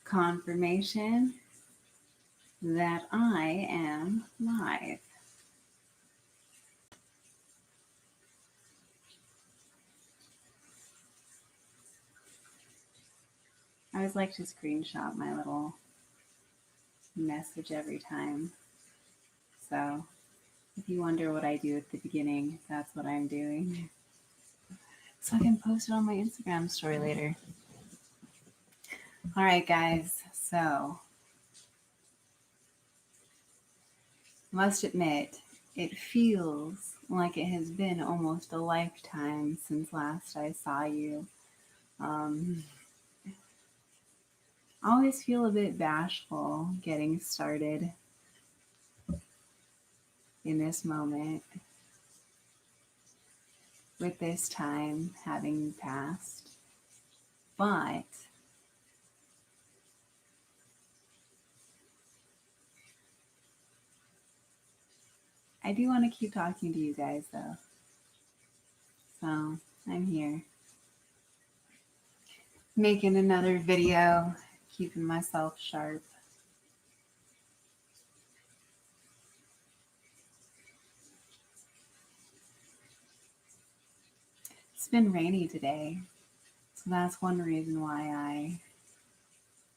confirmation that I am live. I always like to screenshot my little message every time. So if you wonder what I do at the beginning, that's what I'm doing. So I can post it on my Instagram story later. All right, guys. So must admit, it feels like it has been almost a lifetime since last I saw you. I always feel a bit bashful getting started in this moment with this time having passed. But I do want to keep talking to you guys though. So I'm here making another video, keeping myself sharp. It's been rainy today, so that's one reason why I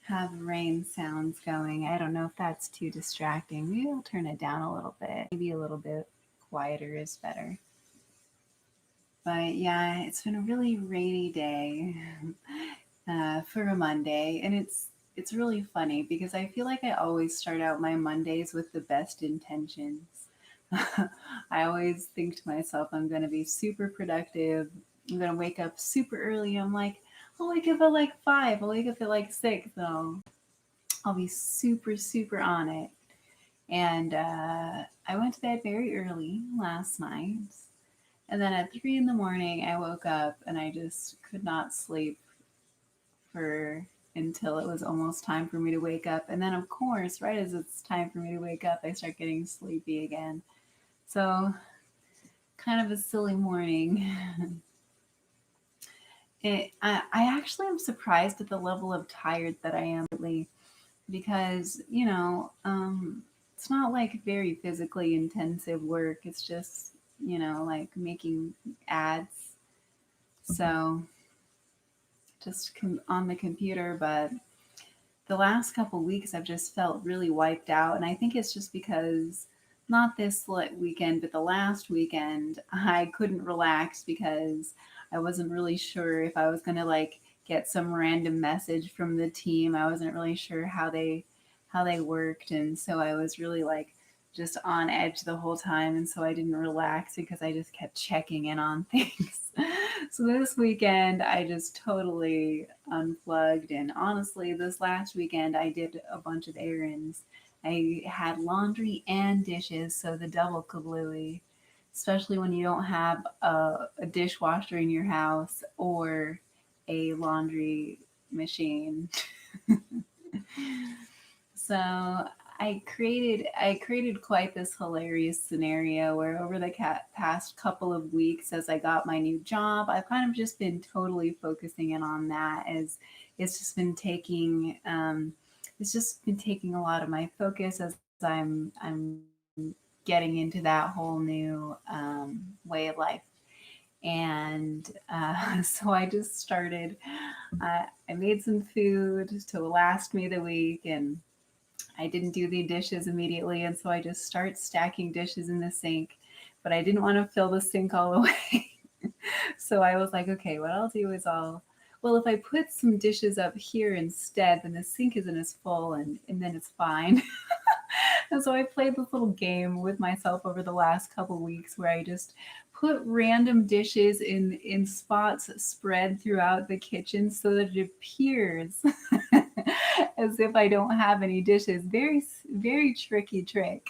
have rain sounds going. I don't know if that's too distracting. Maybe I'll turn it down a little bit. Maybe a little bit quieter is better. But yeah, it's been a really rainy day for a Monday, and it's really funny because I feel like I always start out my Mondays with the best intentions. I always think to myself, I'm going to be super productive. I'm going to wake up super early. I'm like, I'll wake up at like 5. I'll wake up at like 6. So I'll be super, super on it. And I went to bed very early last night. And then at 3 in the morning, I woke up and I just could not sleep for until it was almost time for me to wake up. And then, of course, right as it's time for me to wake up, I start getting sleepy again. So, kind of a silly morning. I actually am surprised at the level of tired that I am lately because, it's not like very physically intensive work. It's just, like making ads. So, just on the computer, but the last couple weeks I've just felt really wiped out, and I think it's just because not this weekend, but the last weekend I couldn't relax because I wasn't really sure if I was going to like get some random message from the team. I wasn't really sure how they worked, and so I was really like just on edge the whole time, and so I didn't relax because I just kept checking in on things. So this weekend I just totally unplugged, and honestly this last weekend I did a bunch of errands. I had laundry and dishes, so the double kablooey, especially when you don't have a dishwasher in your house or a laundry machine. So I created quite this hilarious scenario where over the past couple of weeks, as I got my new job, I've kind of just been totally focusing in on that, as it's just been taking a lot of my focus as I'm getting into that whole new way of life. And so I just started. I made some food to last me the week, and I didn't do the dishes immediately, and so I just start stacking dishes in the sink, but I didn't want to fill the sink all the way. So I was like, okay, what I'll do is well, if I put some dishes up here instead, then the sink isn't as full, and then it's fine. And so I played this little game with myself over the last couple weeks where I just put random dishes in spots spread throughout the kitchen so that it appears as if I don't have any dishes. Very very tricky trick.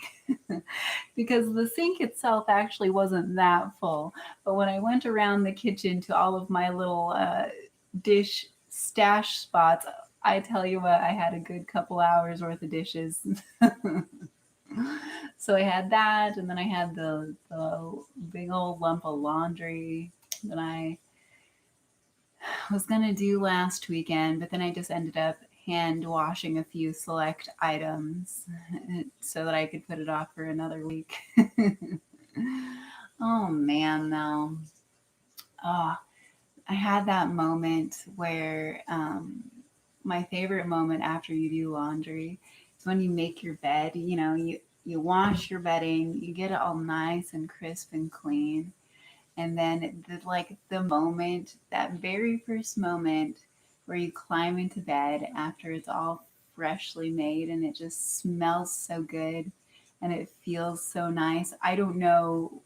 Because the sink itself actually wasn't that full, but when I went around the kitchen to all of my little dish stash spots, I tell you what, I had a good couple hours worth of dishes. So I had that, and then I had the big old lump of laundry that I was gonna do last weekend, but then I just ended up hand washing a few select items so that I could put it off for another week. Oh man, though. Oh, I had that moment where my favorite moment after you do laundry is when you make your bed. You wash your bedding, you get it all nice and crisp and clean, and then the moment, that very first moment where you climb into bed after it's all freshly made and it just smells so good and it feels so nice. I don't know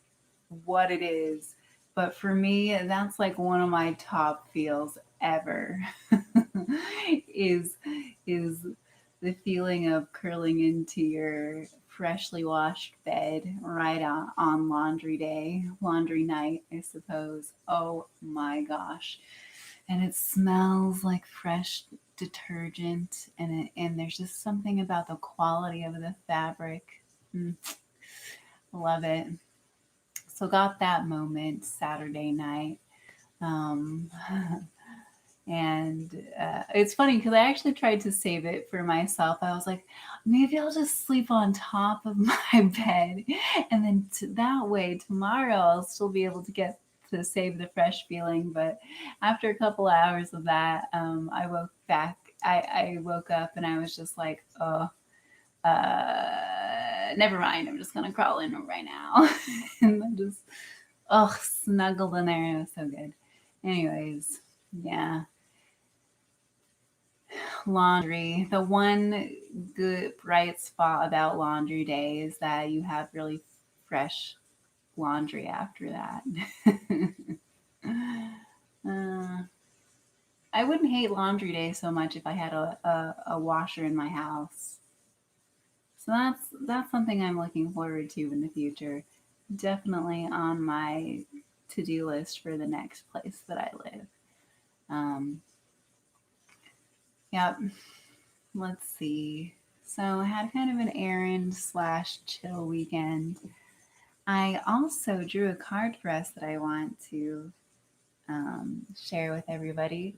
what it is, but for me, that's like one of my top feels ever. is is the feeling of curling into your freshly washed bed right on laundry day, laundry night, I suppose. Oh my gosh. And it smells like fresh detergent, and there's just something about the quality of the fabric. Mm, love it. So got that moment Saturday night. Um, and it's funny because I actually tried to save it for myself. I was like, maybe I'll just sleep on top of my bed, and then that way tomorrow I'll still be able to get to save the fresh feeling. But after a couple hours of that, I woke back. I woke up and I was just like, oh, never mind. I'm just gonna crawl in right now, and then just snuggled in there. It was so good. Anyways, yeah, laundry. The one good bright spot about laundry day is that you have really fresh laundry after that. uh, I wouldn't hate laundry day so much if I had a washer in my house. So that's something I'm looking forward to in the future. Definitely on my to-do list for the next place that I live. Um, yep. Let's see. So I had kind of an errand slash chill weekend. I also drew a card for us that I want to share with everybody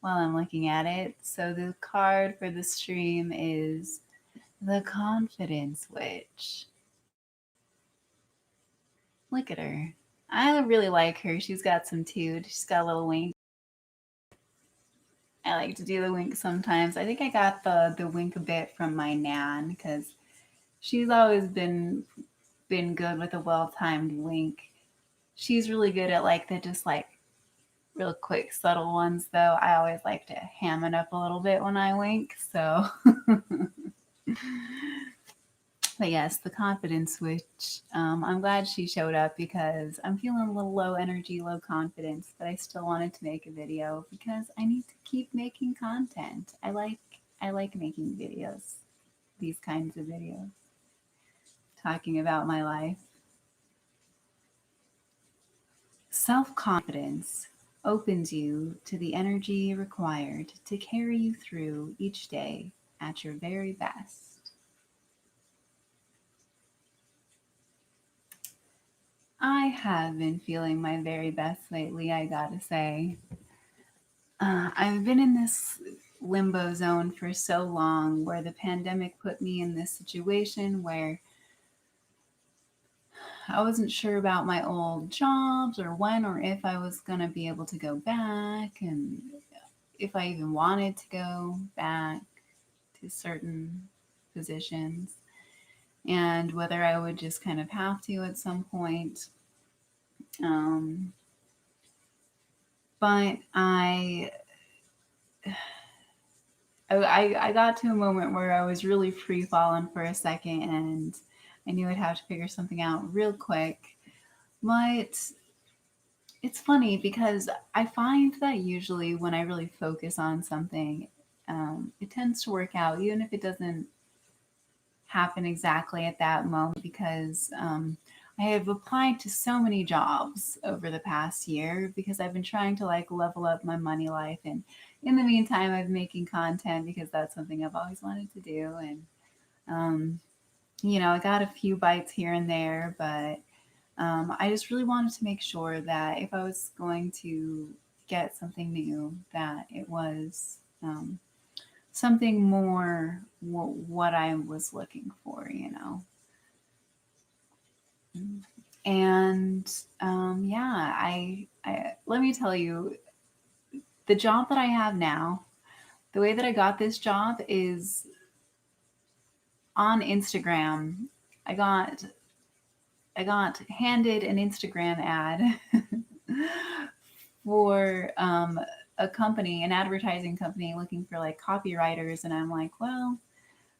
while I'm looking at it. So the card for the stream is the Confidence Witch. Look at her. I really like her. She's got some toot. She's got a little wink. I like to do the wink sometimes. I think I got the wink a bit from my nan because she's always been good with a well-timed wink. She's really good at like the just like real quick subtle ones though. I always like to ham it up a little bit when I wink. So but yes, the confidence switch. I'm glad she showed up because I'm feeling a little low energy, low confidence, but I still wanted to make a video because I need to keep making content. I like making videos, these kinds of videos, talking about my life. Self confidence opens you to the energy required to carry you through each day at your very best. I have been feeling my very best lately, I gotta say. I've been in this limbo zone for so long where the pandemic put me in this situation where I wasn't sure about my old jobs or when or if I was going to be able to go back and if I even wanted to go back to certain positions and whether I would just kind of have to at some point. Um, but I got to a moment where I was really free falling for a second and I knew I'd have to figure something out real quick. But it's funny because I find that usually when I really focus on something, it tends to work out, even if it doesn't happen exactly at that moment, because I have applied to so many jobs over the past year because I've been trying to like level up my money life. And in the meantime, I've been making content because that's something I've always wanted to do. And, I got a few bites here and there, but I just really wanted to make sure that if I was going to get something new, that it was something more what I was looking for, you know. And yeah, I let me tell you, the job that I have now, the way that I got this job is on Instagram. I got I got handed an Instagram ad for a company, an advertising company, looking for like copywriters, and I'm like, well,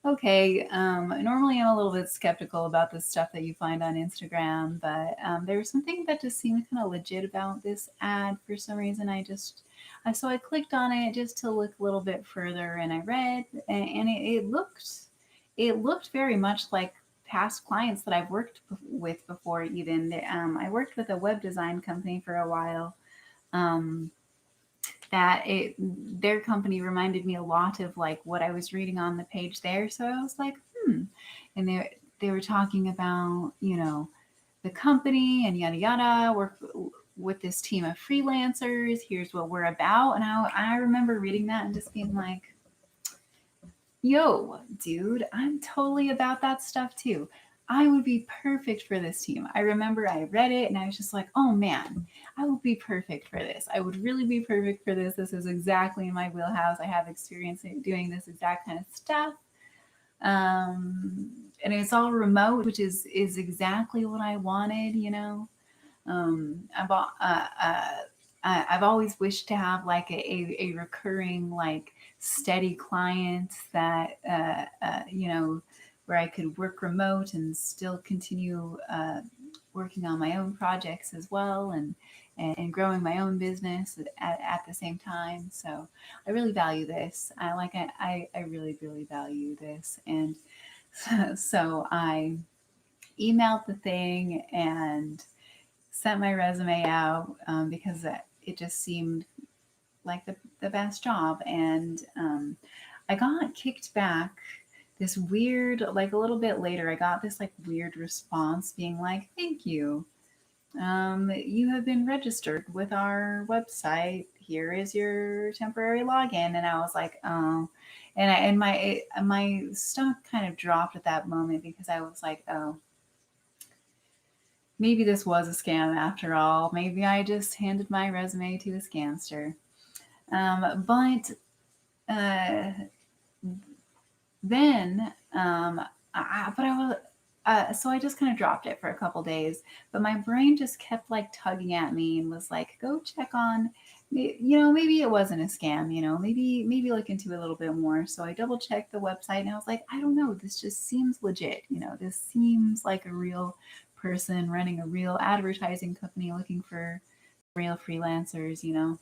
okay. Normally, I'm a little bit skeptical about the stuff that you find on Instagram, but there was something that just seemed kind of legit about this ad for some reason. So I clicked on it just to look a little bit further, and I read, and it looked very much like past clients that I've worked with before. Even I worked with a web design company for a while. Um, that it their company reminded me a lot of like what I was reading on the page there. So I was like, and they were talking about, you know, the company and yada yada. Work with this team of freelancers. Here's what we're about. And I remember reading that and just being like, yo, dude, I'm totally about that stuff too. I would be perfect for this team. I remember I read it and I was just like, oh man, I would be perfect for this. I would really be perfect for this. This is exactly in my wheelhouse. I have experience in doing this exact kind of stuff. And it's all remote, which is exactly what I wanted, you know. I've I've always wished to have like a recurring like steady client that you know, where I could work remote and still continue working on my own projects as well, and growing my own business at the same time. So I really value this. I really value this, and so I emailed the thing and sent my resume out because it just seemed like the best job. And I got kicked back this weird, like a little bit later, I got this like weird response being like, thank you. You have been registered with our website. Here is your temporary login. And I was like, oh, and my stomach kind of dropped at that moment because I was like, oh, maybe this was a scam after all. Maybe I just handed my resume to a scamster. But uh, then, but I was, so I just kind of dropped it for a couple days. But my brain just kept like tugging at me and was like, go check on, you know, maybe it wasn't a scam, you know, maybe look into it a little bit more. So I double checked the website and I was like, I don't know, this just seems legit. You know, this seems like a real person running a real advertising company looking for real freelancers, you know.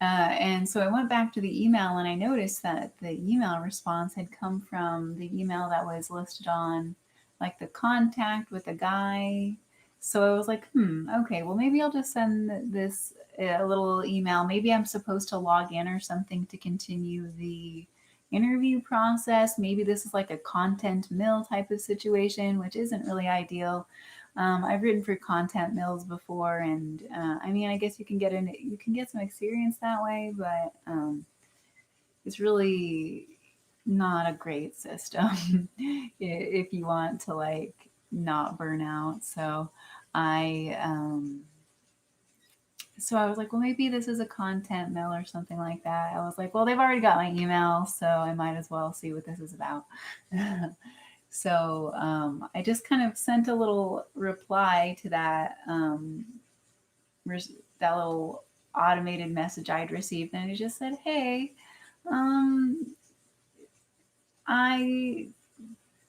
And so I went back to the email and I noticed that the email response had come from the email that was listed on like the contact with the guy. So I was like, okay, well, maybe I'll just send this a little email. Maybe I'm supposed to log in or something to continue the interview process. Maybe this is like a content mill type of situation, which isn't really ideal. I've written for content mills before, and I mean, I guess you can get some experience that way, but it's really not a great system if you want to like not burn out. I um, so I was like, well, maybe this is a content mill or something like that. I was like, well, they've already got my email, so I might as well see what this is about. So I just kind of sent a little reply to that little automated message I'd received, and it just said, "Hey, um, I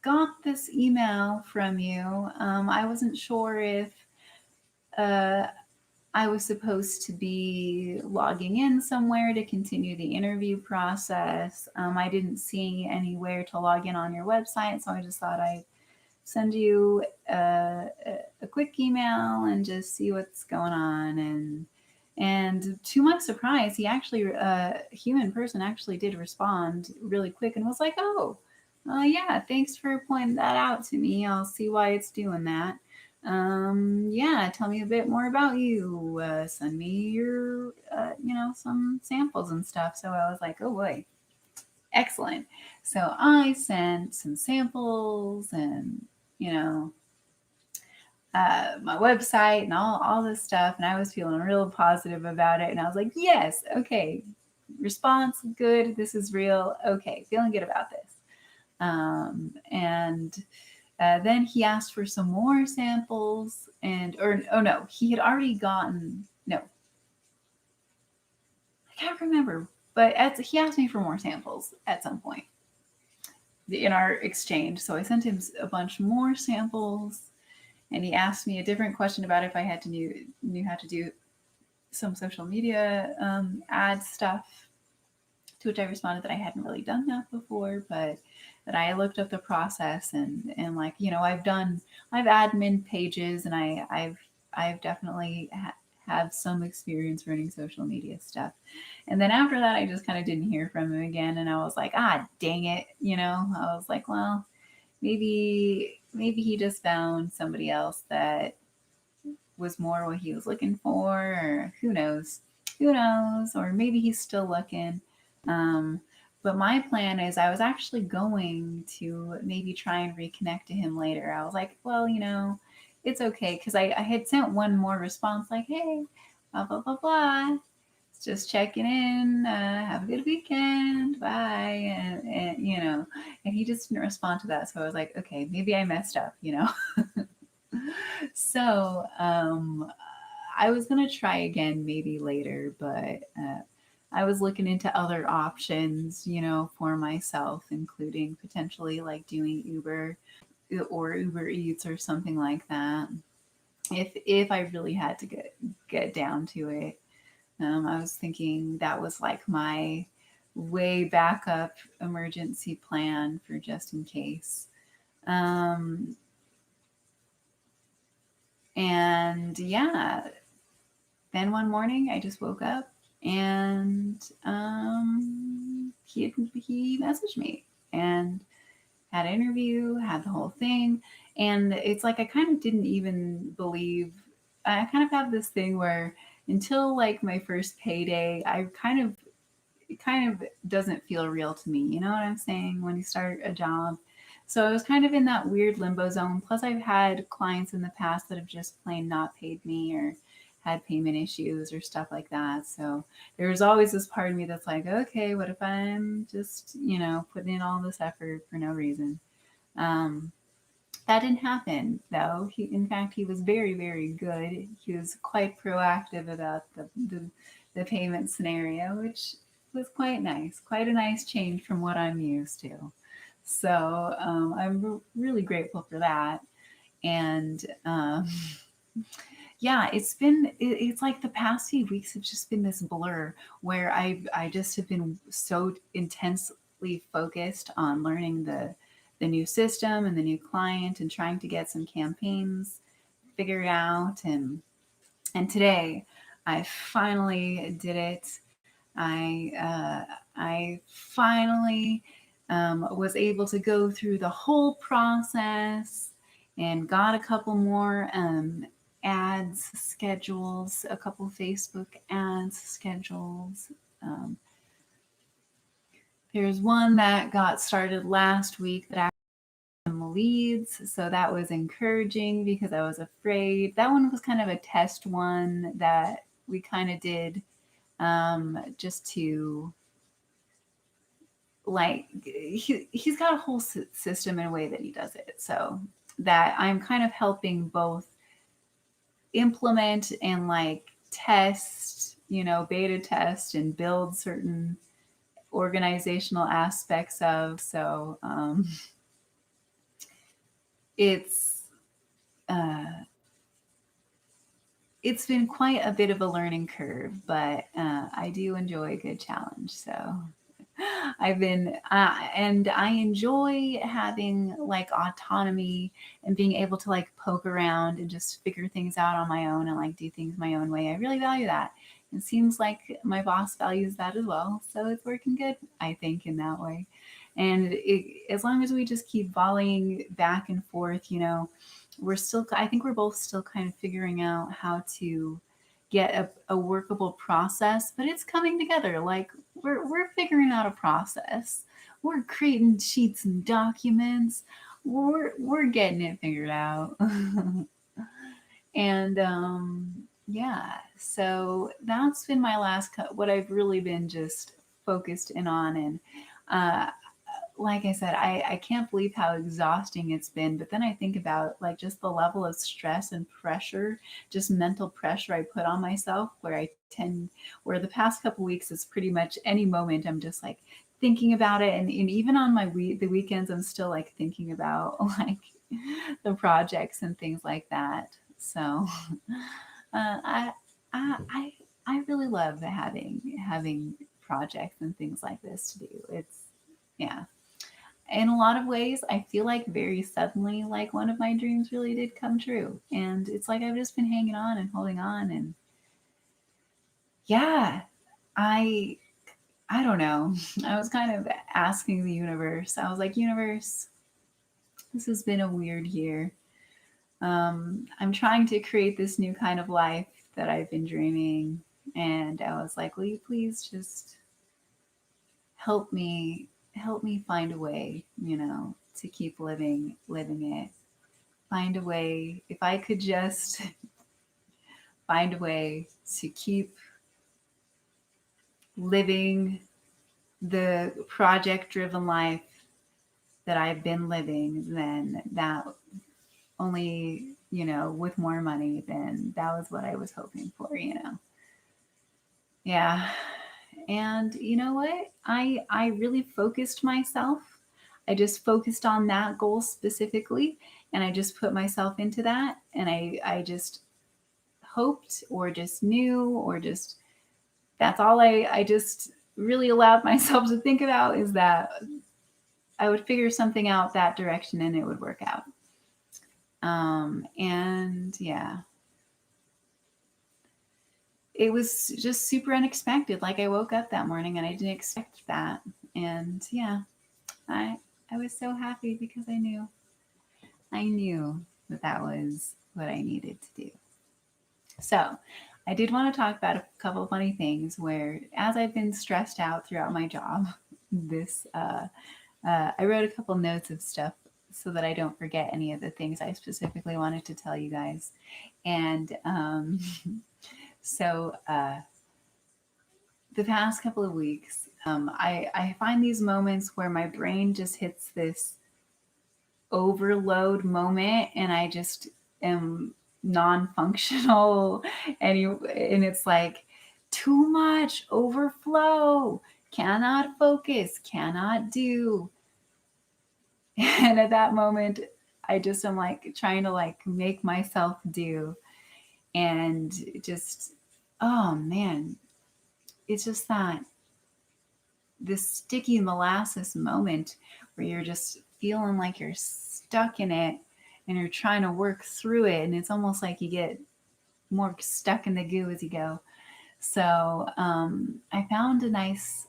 got this email from you. I wasn't sure if uh, I was supposed to be logging in somewhere to continue the interview process. I didn't see anywhere to log in on your website, so I just thought I'd send you a quick email and just see what's going on." And to my surprise, he actually a human person actually did respond really quick and was like, "Oh, yeah, thanks for pointing that out to me. I'll see why it's doing that. Yeah, tell me a bit more about you. Send me your, you know, some samples and stuff." So I was like, "Oh boy." Excellent. So I sent some samples and, you know, my website and all this stuff, and I was feeling real positive about it. And I was like, yes, okay, response good. This is real. Okay, feeling good about this. And then he asked for some more samples, and or oh no, he had already gotten no, I can't remember, but he asked me for more samples at some point in our exchange. So I sent him a bunch more samples, and he asked me a different question about if I had to knew how to do some social media ad stuff. To which I responded that I hadn't really done that before, but that I looked up the process and like I've admin pages and I've definitely have some experience running social media stuff. And then after that, I just kind of didn't hear from him again, and I was like, ah, dang it, I was like, well, maybe he just found somebody else that was more what he was looking for, or who knows, or maybe he's still looking. Um, but my plan is I was actually going to maybe try and reconnect to him later. I was like, well, it's okay because I had sent one more response like, hey, blah blah blah blah, just checking in. Have a good weekend. Bye. And he just didn't respond to that. So I was like, okay, maybe I messed up. So I was going to try again maybe later, but I was looking into other options, for myself, including potentially like doing Uber or Uber Eats or something like that. If I really had to get down to it. I was thinking that was like my way backup emergency plan for just in case. Um, and yeah, then one morning I just woke up and he messaged me and had an interview, had the whole thing. And it's like I kind of didn't even believe. I kind of have this thing where until like my first payday, it kind of doesn't feel real to me. You know what I'm saying? When you start a job. So I was kind of in that weird limbo zone. Plus, I've had clients in the past that have just plain not paid me or had payment issues or stuff like that. So there's always this part of me that's like, okay, what if I'm just, putting in all this effort for no reason? Um, that didn't happen though. In fact, he was very, very good. He was quite proactive about the payment scenario, which was quite nice, quite a nice change from what I'm used to. So I'm really grateful for that. And yeah, it's like the past few weeks have just been this blur where I just have been so intensely focused on learning the new system and the new client and trying to get some campaigns figured out. And today I finally did it. I finally was able to go through the whole process and got a couple more ads schedules, a couple Facebook ads schedules. Um, there's one that got started last week that actually some leads, so that was encouraging because I was afraid. That one was kind of a test one that we kind of did just to like he's got a whole system and a way that he does it, so that I'm kind of helping both implement and like test, beta test and build certain organizational aspects of. So it's uh, it's been quite a bit of a learning curve, but I do enjoy a good challenge. So I've been, and I enjoy having like autonomy and being able to like poke around and just figure things out on my own and like do things my own way. I really value that. It seems like my boss values that as well. So it's working good, I think, in that way. And as long as we just keep volleying back and forth, I think we're both still kind of figuring out how to get a workable process, but it's coming together. Like we're figuring out a process. we're creating sheets and documents. We're getting it figured out. And yeah, so that's been my last what I've really been just focused in on. And uh, like I said, I can't believe how exhausting it's been. But then I think about like just the level of stress and pressure, just mental pressure I put on myself, where the past couple weeks is pretty much any moment I'm just like thinking about it. And even on the weekends, I'm still like thinking about like the projects and things like that. So uh, I, I, I really love having projects and things like this to do. It's yeah, in a lot of ways, I feel like very suddenly, like one of my dreams really did come true. And it's like I've just been hanging on and holding on. And yeah, I I don't know. I was kind of asking the universe. I was like, universe, this has been a weird year. I'm trying to create this new kind of life that I've been dreaming. And I was like, will you please just help me find a way, to keep living it. Find a way, if I could just find a way to keep living the project driven life that I've been living, then that only, with more money, then that was what I was hoping for. Yeah. And you know what? I really focused myself. I just focused on that goal specifically, and I just put myself into that, and I just hoped or just knew or just that's all I just really allowed myself to think about is that I would figure something out that direction and it would work out. And yeah, it was just super unexpected. Like I woke up that morning and I didn't expect that. And yeah, I I was so happy because I knew that that was what I needed to do. So, I did want to talk about a couple of funny things where, as I've been stressed out throughout my job, this I wrote a couple notes of stuff so that I don't forget any of the things I specifically wanted to tell you guys. And so the past couple of weeks, I find these moments where my brain just hits this overload moment and I just am non-functional and it's like too much overflow, cannot focus, cannot do. And at that moment I just am like trying to like make myself do and just oh man, it's just that this sticky molasses moment where you're just feeling like you're stuck in it and you're trying to work through it and it's almost like you get more stuck in the goo as you go. So I found a nice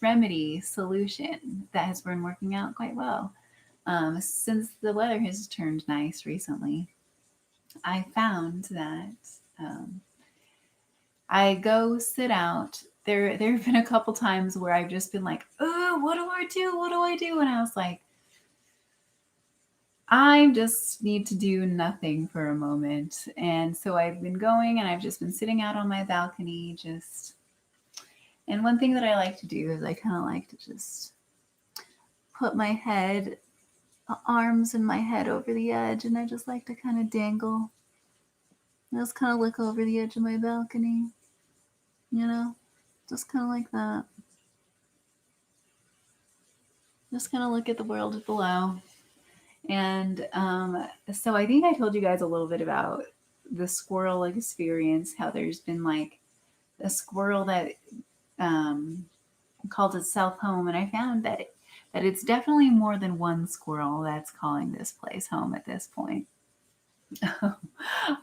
remedy solution that has been working out quite well. Since the weather has turned nice recently, I found that um, I go sit out. There have been a couple times where I've just been like, oh, what do I do? What do I do? And I was like, I just need to do nothing for a moment. And so I've been going and I've just been sitting out on my balcony, just. And one thing that I like to do is I kind of like to just put my head, arms and my head over the edge, and I just like to kind of dangle. I just kind of look over the edge of my balcony, you know, just kind of like that. Just kind of look at the world below. And so I think I told you guys a little bit about the squirrel experience, how there's been like a squirrel that um, called itself home. And I found that it's definitely more than one squirrel that's calling this place home at this point. I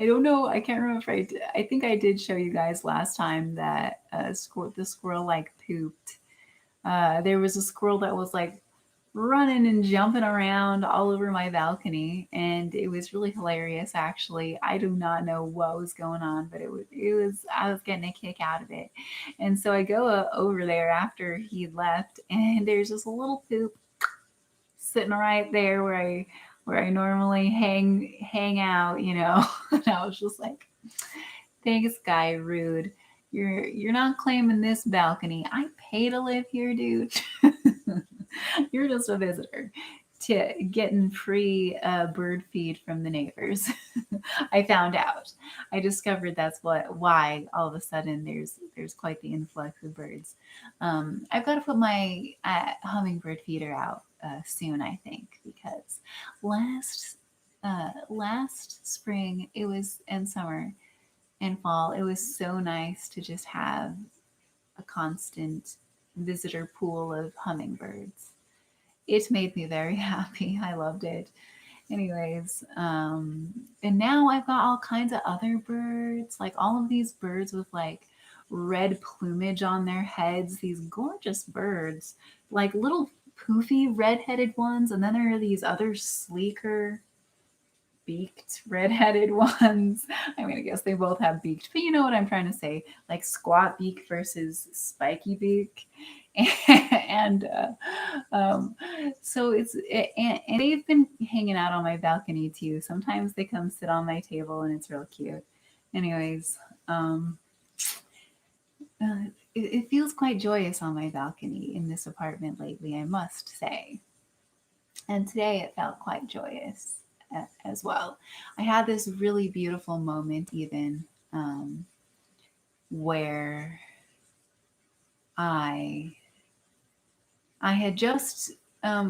don't know. I can't remember if I think I did show you guys last time that the squirrel like pooped. There was a squirrel that was like running and jumping around all over my balcony, and it was really hilarious. Actually, I do not know what was going on, but it was I was getting a kick out of it. And so I go over there after he left, and there's just a little poop sitting right there where I normally hang out, you know. And I was just like, thanks, guy, rude. You're not claiming this balcony. I pay to live here, dude. You're just a visitor to getting free bird feed from the neighbors. I found out. I discovered that's why all of a sudden there's quite the influx of birds. I've got to put my hummingbird feeder out soon, I think, because last spring it was and summer and fall it was so nice to just have a constant visitor pool of hummingbirds. It made me very happy. I loved it. Anyways, and now I've got all kinds of other birds, like all of these birds with like red plumage on their heads, these gorgeous birds, like little poofy red-headed ones, and then there are these other sleeker beaked red-headed ones. I mean, I guess they both have beaked, but you know what I'm trying to say, like squat beak versus spiky beak. and so and they've been hanging out on my balcony too. Sometimes they come sit on my table and it's real cute. Anyways, um, it feels quite joyous on my balcony in this apartment lately, I must say. And today it felt quite joyous as well. I had this really beautiful moment, even where I I had just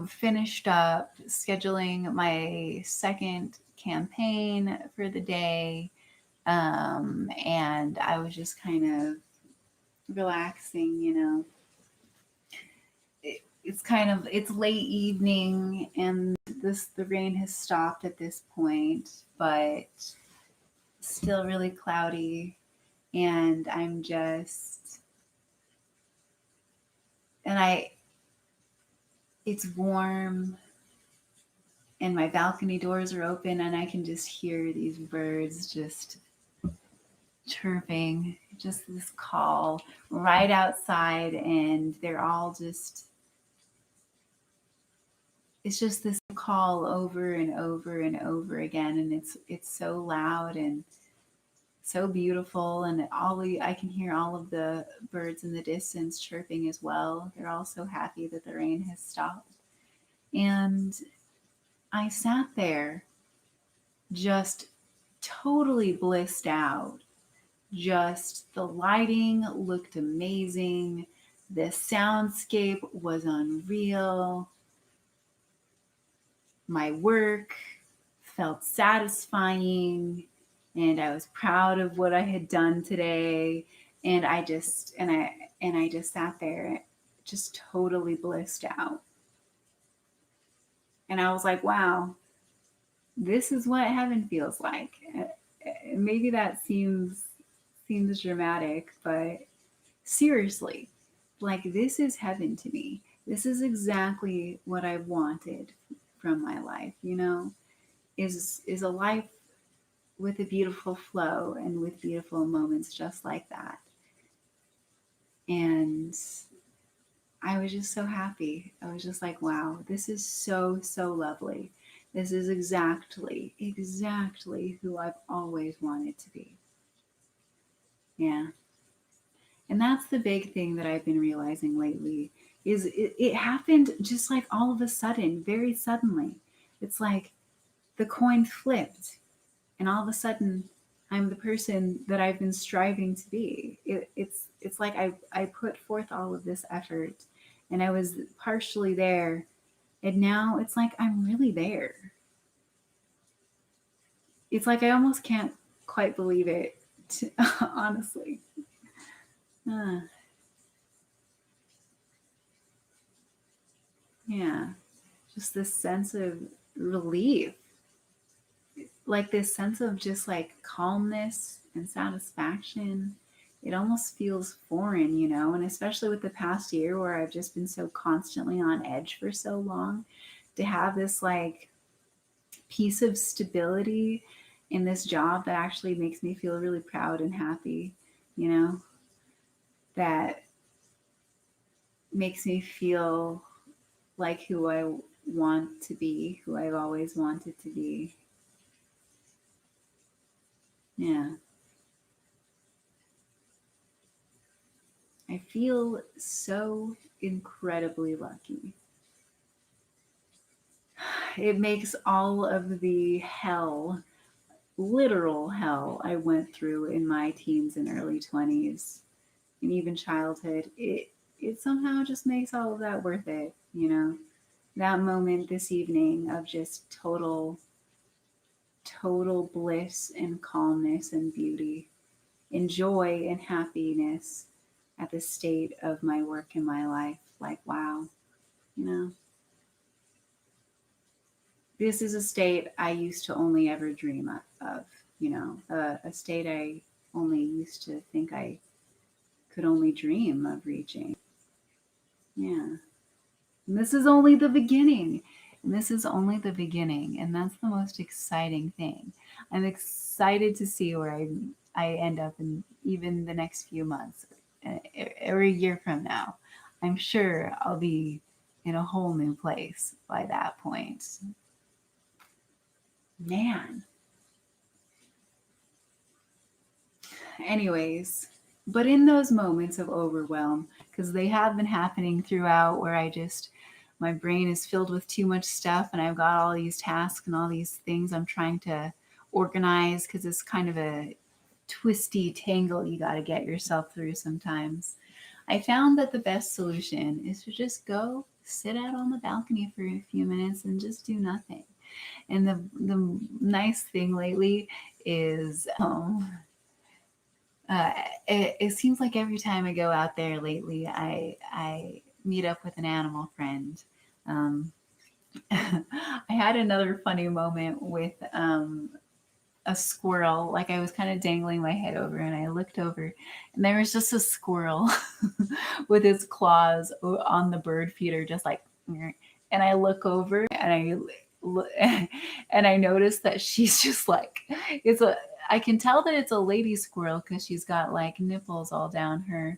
finished up scheduling my second campaign for the day, and I was just kind of relaxing. You know, it's kind of it's late evening, and the rain has stopped at this point, but still really cloudy, and I'm just and I it's warm and my balcony doors are open and I can just hear these birds just chirping, just this call right outside, and they're all just it's just this call over and over and over again, and it's so loud and so beautiful, and I can hear all of the birds in the distance chirping as well. They're all so happy that the rain has stopped. And I sat there just totally blissed out. Just the lighting looked amazing. The soundscape was unreal. My work felt satisfying, and I was proud of what I had done today. And I just sat there just totally blissed out. And I was like, wow, this is what heaven feels like. Maybe that seems dramatic, but seriously, like this is heaven to me. This is exactly what I wanted from my life, you know, is a life with a beautiful flow and with beautiful moments just like that. And I was just so happy. I was just like, wow, this is so, so lovely. This is exactly who I've always wanted to be. Yeah. And that's the big thing that I've been realizing lately is it happened just like all of a sudden, very suddenly. It's like the coin flipped, and all of a sudden I'm the person that I've been striving to be. It's like I put forth all of this effort, and I was partially there, and now it's like I'm really there. It's like I almost can't quite believe it, honestly. Uh, yeah, just this sense of relief, like this sense of just like calmness and satisfaction. it almost feels foreign, you know, and especially with the past year where I've just been so constantly on edge for so long, to have this like piece of stability in this job that actually makes me feel really proud and happy, you know, that makes me feel like who I want to be, who I've always wanted to be. Yeah. I feel so incredibly lucky. It makes all of the hell, literal hell, I went through in my teens and early 20s and even childhood, it somehow just makes all of that worth it, you know? That moment this evening of just total bliss and calmness and beauty and joy and happiness at the state of my work and my life. Like, wow, you know, this is a state I used to only ever dream of, you know, a state I only used to think I could only dream of reaching. Yeah. And this is only the beginning. And this is only the beginning. And that's the most exciting thing. I'm excited to see where I end up in even the next few months or a year from now. I'm sure I'll be in a whole new place by that point. Man. Anyways, but in those moments of overwhelm, because they have been happening throughout where my brain is filled with too much stuff and I've got all these tasks and all these things I'm trying to organize because it's kind of a twisty tangle you got to get yourself through sometimes. I found that the best solution is to just go sit out on the balcony for a few minutes and just do nothing. And the nice thing lately is uh, it seems like every time I go out there lately, I meet up with an animal friend. Um, I had another funny moment with a squirrel. Like I was kind of dangling my head over, and I looked over, and there was just a squirrel with its claws on the bird feeder, just like. And I look over, and and I notice that she's just like it's a. I can tell that it's a lady squirrel because she's got like nipples all down her,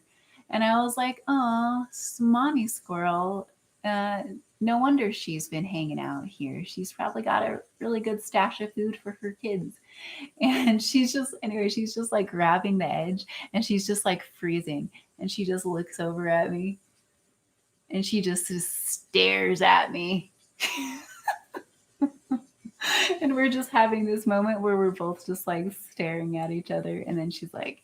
and I was like, "Oh, mommy squirrel." Uh, no wonder she's been hanging out here. She's probably got a really good stash of food for her kids. And she's just like grabbing the edge and she's just like freezing. And she just looks over at me and she just stares at me. And we're just having this moment where we're both just like staring at each other. And then she's like,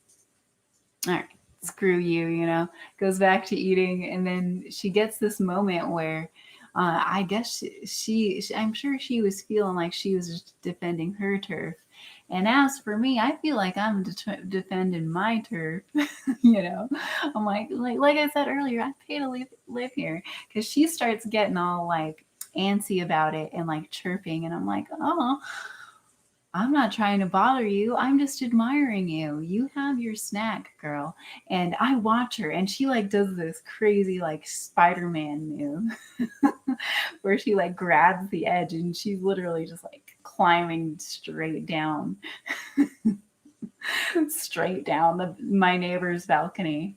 all right, screw you, you know, goes back to eating. And then she gets this moment where I guess I'm sure she was feeling like she was just defending her turf. And as for me, I feel like I'm defending my turf. You know, I'm like I said earlier, I pay to live here because she starts getting all like antsy about it and like chirping, and I'm like, oh, I'm not trying to bother you. I'm just admiring you. You have your snack, girl. And I watch her and she like does this crazy like Spider-Man move where she like grabs the edge and she's literally just like climbing straight down my neighbor's balcony.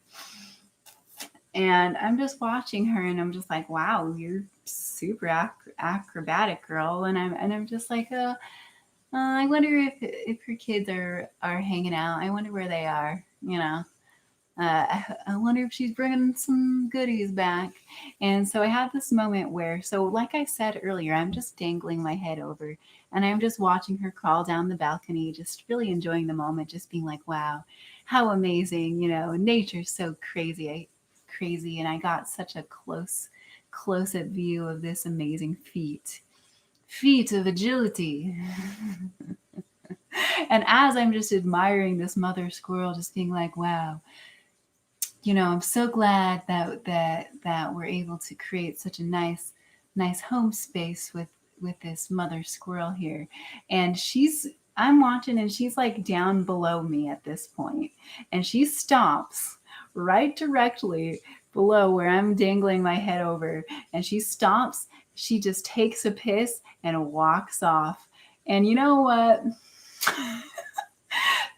And I'm just watching her and I'm just like, wow, you're super acrobatic, girl. And I'm just like, I wonder if her kids are hanging out. I wonder where they are. You know, I wonder if she's bringing some goodies back. And so I have this moment where, so like I said earlier, I'm just dangling my head over, and I'm just watching her crawl down the balcony, just really enjoying the moment, just being like, wow, how amazing! You know, nature's so crazy, and I got such a close up view of this amazing feat of agility. And as I'm just admiring this mother squirrel, just being like, wow, you know, I'm so glad that we're able to create such a nice home space with this mother squirrel here. And she's I'm watching and she's like down below me at this point, and she stops right directly below where I'm dangling my head over, and she stops. She just takes a piss and walks off. And you know what?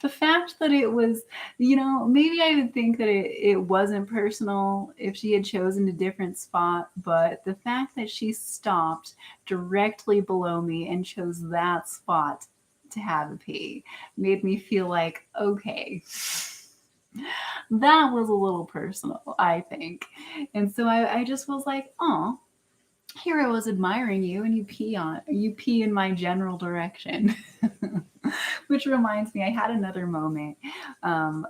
The fact that it was, maybe I would think that it wasn't personal if she had chosen a different spot, but the fact that she stopped directly below me and chose that spot to have a pee made me feel like, okay, that was a little personal, I think. And so I just was like, oh, here I was admiring you and you pee in my general direction. Which reminds me, I had another moment.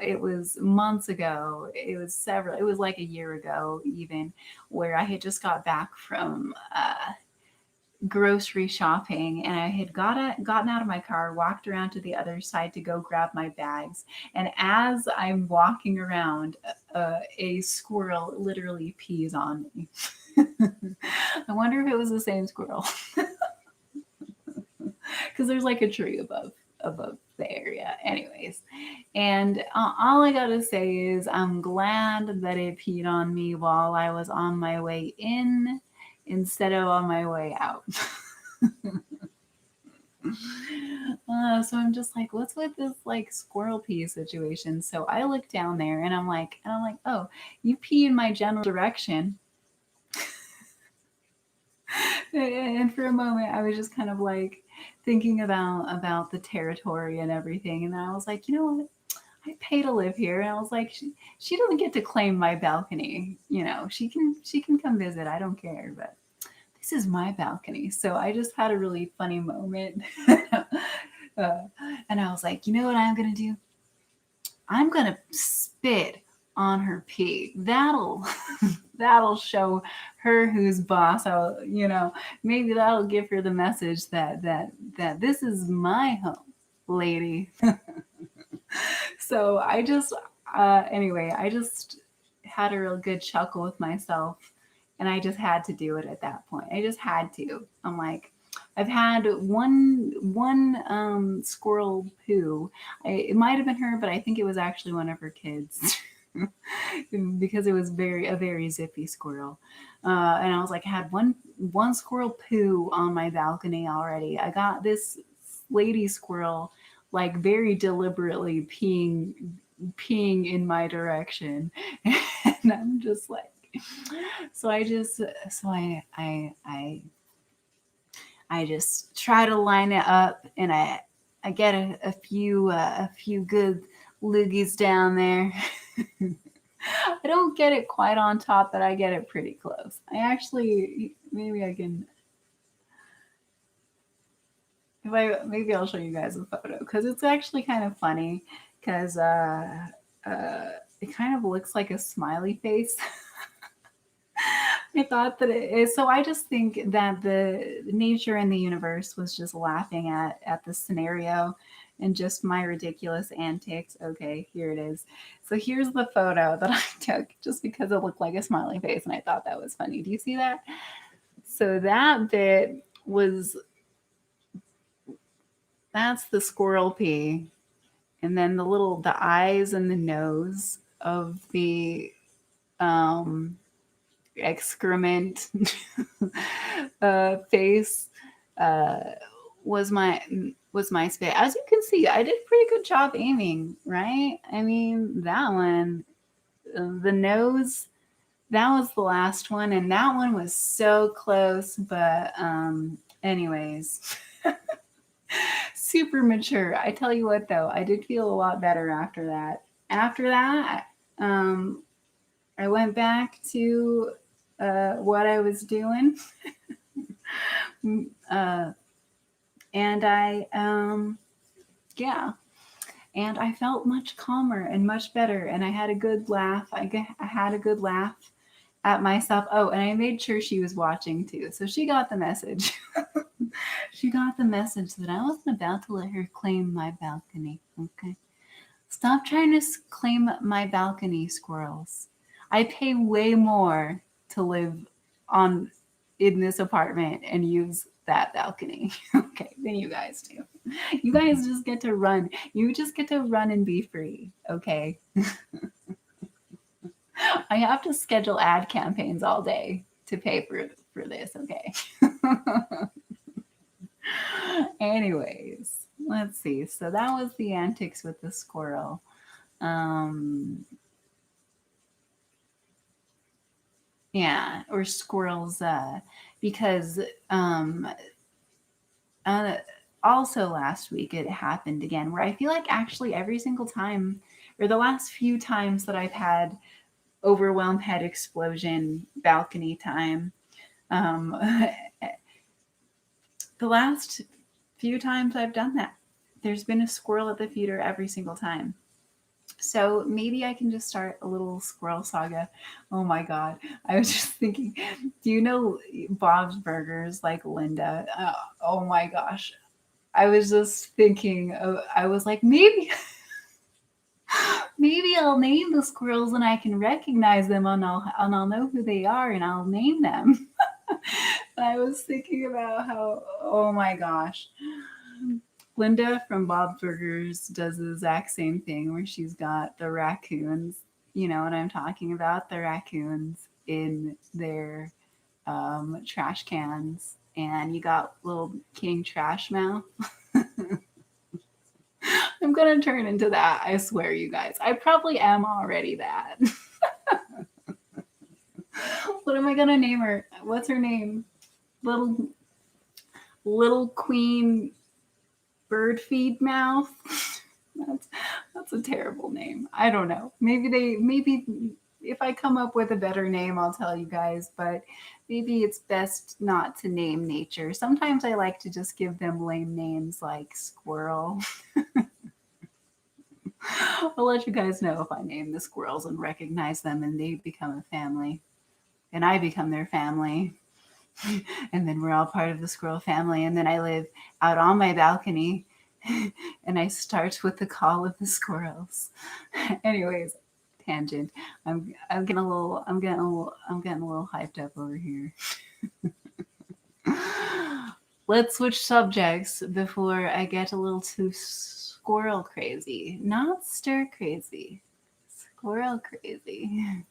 It was months ago. It was like a year ago even, where I had just got back from grocery shopping, and I had gotten out of my car, walked around to the other side to go grab my bags. And as I'm walking around, a squirrel literally pees on me. I wonder if it was the same squirrel, because there's like a tree above the area. Anyways, and all I gotta say is I'm glad that it peed on me while I was on my way in instead of on my way out. So I'm just like, what's with this like squirrel pee situation? So I look down there and I'm like, oh, you pee in my general direction. And for a moment, I was just kind of like thinking about the territory and everything. And then I was like, you know what? I pay to live here, and I was like, she doesn't get to claim my balcony. She can come visit. I don't care, but this is my balcony. So I just had a really funny moment. And I was like, you know what I'm gonna do? I'm gonna spit on her pee. That'll that'll show her who's boss. Maybe that'll give her the message that this is my home, lady. So I just had a real good chuckle with myself, and I just had to do it at that point. I just had to. I'm like, I've had one squirrel poo. It might have been her, but I think it was actually one of her kids. Because it was a very zippy squirrel. And I was like, I had one squirrel poo on my balcony already. I got this lady squirrel like very deliberately peeing in my direction. And I'm just like, so I just try to line it up, and I get a few good loogies down there. I don't get it quite on top, but I get it pretty close. I actually, maybe I can, maybe I'll show you guys a photo, because it's actually kind of funny, because it kind of looks like a smiley face. I thought that it is. So I just think that the nature and the universe was just laughing at the scenario and just my ridiculous antics. Okay, here it is. So here's the photo that I took just because it looked like a smiley face and I thought that was funny. Do you see that? So that bit was that's the squirrel pee, and then the eyes and the nose of the um excrement face uh, was my spit. As you can see, I did a pretty good job aiming, right? I mean, that one, the nose, that was the last one, and that one was so close. But anyways, super mature. I tell you what, though, I did feel a lot better after that. After that, um, I went back to what I was doing. uh, and yeah, and I felt much calmer and much better. And I had a good laugh. I had a good laugh at myself. Oh, and I made sure she was watching too. So she got the message. She got the message that I wasn't about to let her claim my balcony. Okay. Stop trying to claim my balcony, squirrels. I pay way more to live on in this apartment and use that balcony. Okay, than you guys do. You guys just get to run. You just get to run and be free. Okay. I have to schedule ad campaigns all day to pay for this. Okay. Anyways, let's see. So that was the antics with the squirrel. Um, yeah, or squirrels. Because um, uh, also last week it happened again where I feel like actually every single time, or the last few times that I've had overwhelm head explosion balcony time, um, the last few times I've done that, there's been a squirrel at the feeder every single time. So maybe I can just start a little squirrel saga. Oh my god. I was just thinking, do you know Bob's Burgers like Linda? Oh my gosh. I was just thinking, I was like, maybe maybe I'll name the squirrels and I can recognize them and I'll know who they are and I'll name them. I was thinking about how, oh my gosh. Linda from Bob Burgers does the exact same thing where she's got the raccoons. You know what I'm talking about? The raccoons in their trash cans. And you got little King Trash Mouth. I'm going to turn into that. I swear, you guys. I probably am already that. What am I going to name her? What's her name? Little Little Queen Bird Feed Mouth. That's that's a terrible name. I don't know. Maybe if I come up with a better name, I'll tell you guys. But maybe it's best not to name nature. Sometimes I like to just give them lame names like squirrel. I'll let you guys know if I name the squirrels and recognize them, and they become a family, and I become their family. And then we're all part of the squirrel family. And then I live out on my balcony and I start with the call of the squirrels. Anyways, tangent. I'm getting a little hyped up over here. Let's switch subjects before I get a little too squirrel crazy. Not stir crazy. Squirrel crazy.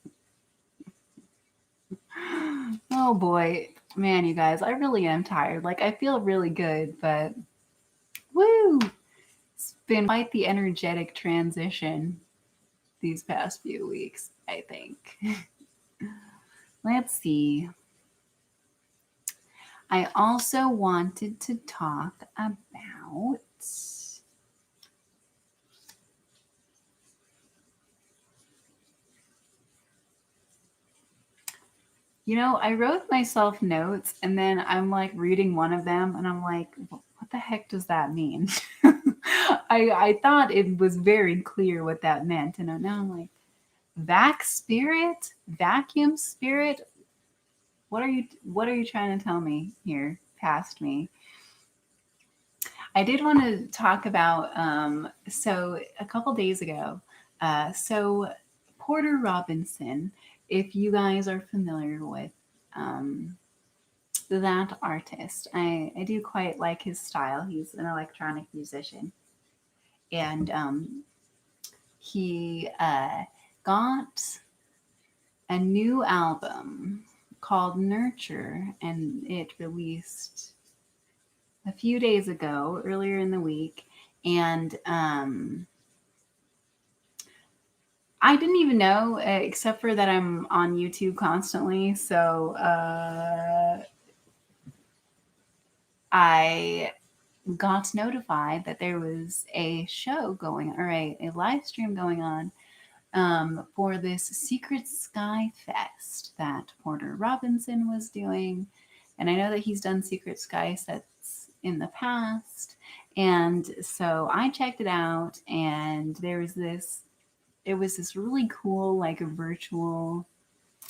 Oh boy. Man, you guys, I really am tired. Like I feel really good, but woo! It's been quite the energetic transition these past few weeks, I think. Let's see. I also wanted to talk about I wrote myself notes and then I'm like reading one of them and I'm like, what the heck does that mean? I thought it was very clear what that meant. And now I'm like, vac spirit? Vacuum spirit? What are you trying to tell me here past me? I did want to talk about so a couple days ago, so Porter Robinson, if you guys are familiar with um, that artist, I do quite like his style. He's an electronic musician, and he got a new album called Nurture, and it released a few days ago, earlier in the week, and I didn't even know, except for that I'm on YouTube constantly. So I got notified that there was a show going, or a live stream going on for this Secret Sky Fest that Porter Robinson was doing. And I know that he's done Secret Sky sets in the past. And so I checked it out, and it was this really cool, like a virtual.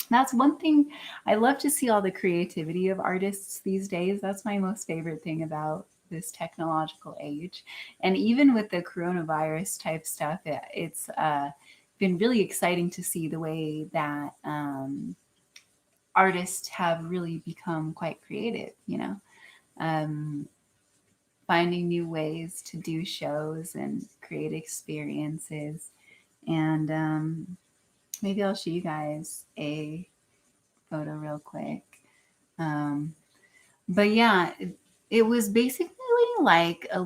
That's one thing I love to see, all the creativity of artists these days. That's my most favorite thing about this technological age. And even with the coronavirus type stuff, it's been really exciting to see the way that artists have really become quite creative, um, finding new ways to do shows and create experiences. And maybe I'll show you guys a photo real quick. Um, but yeah, it was basically like a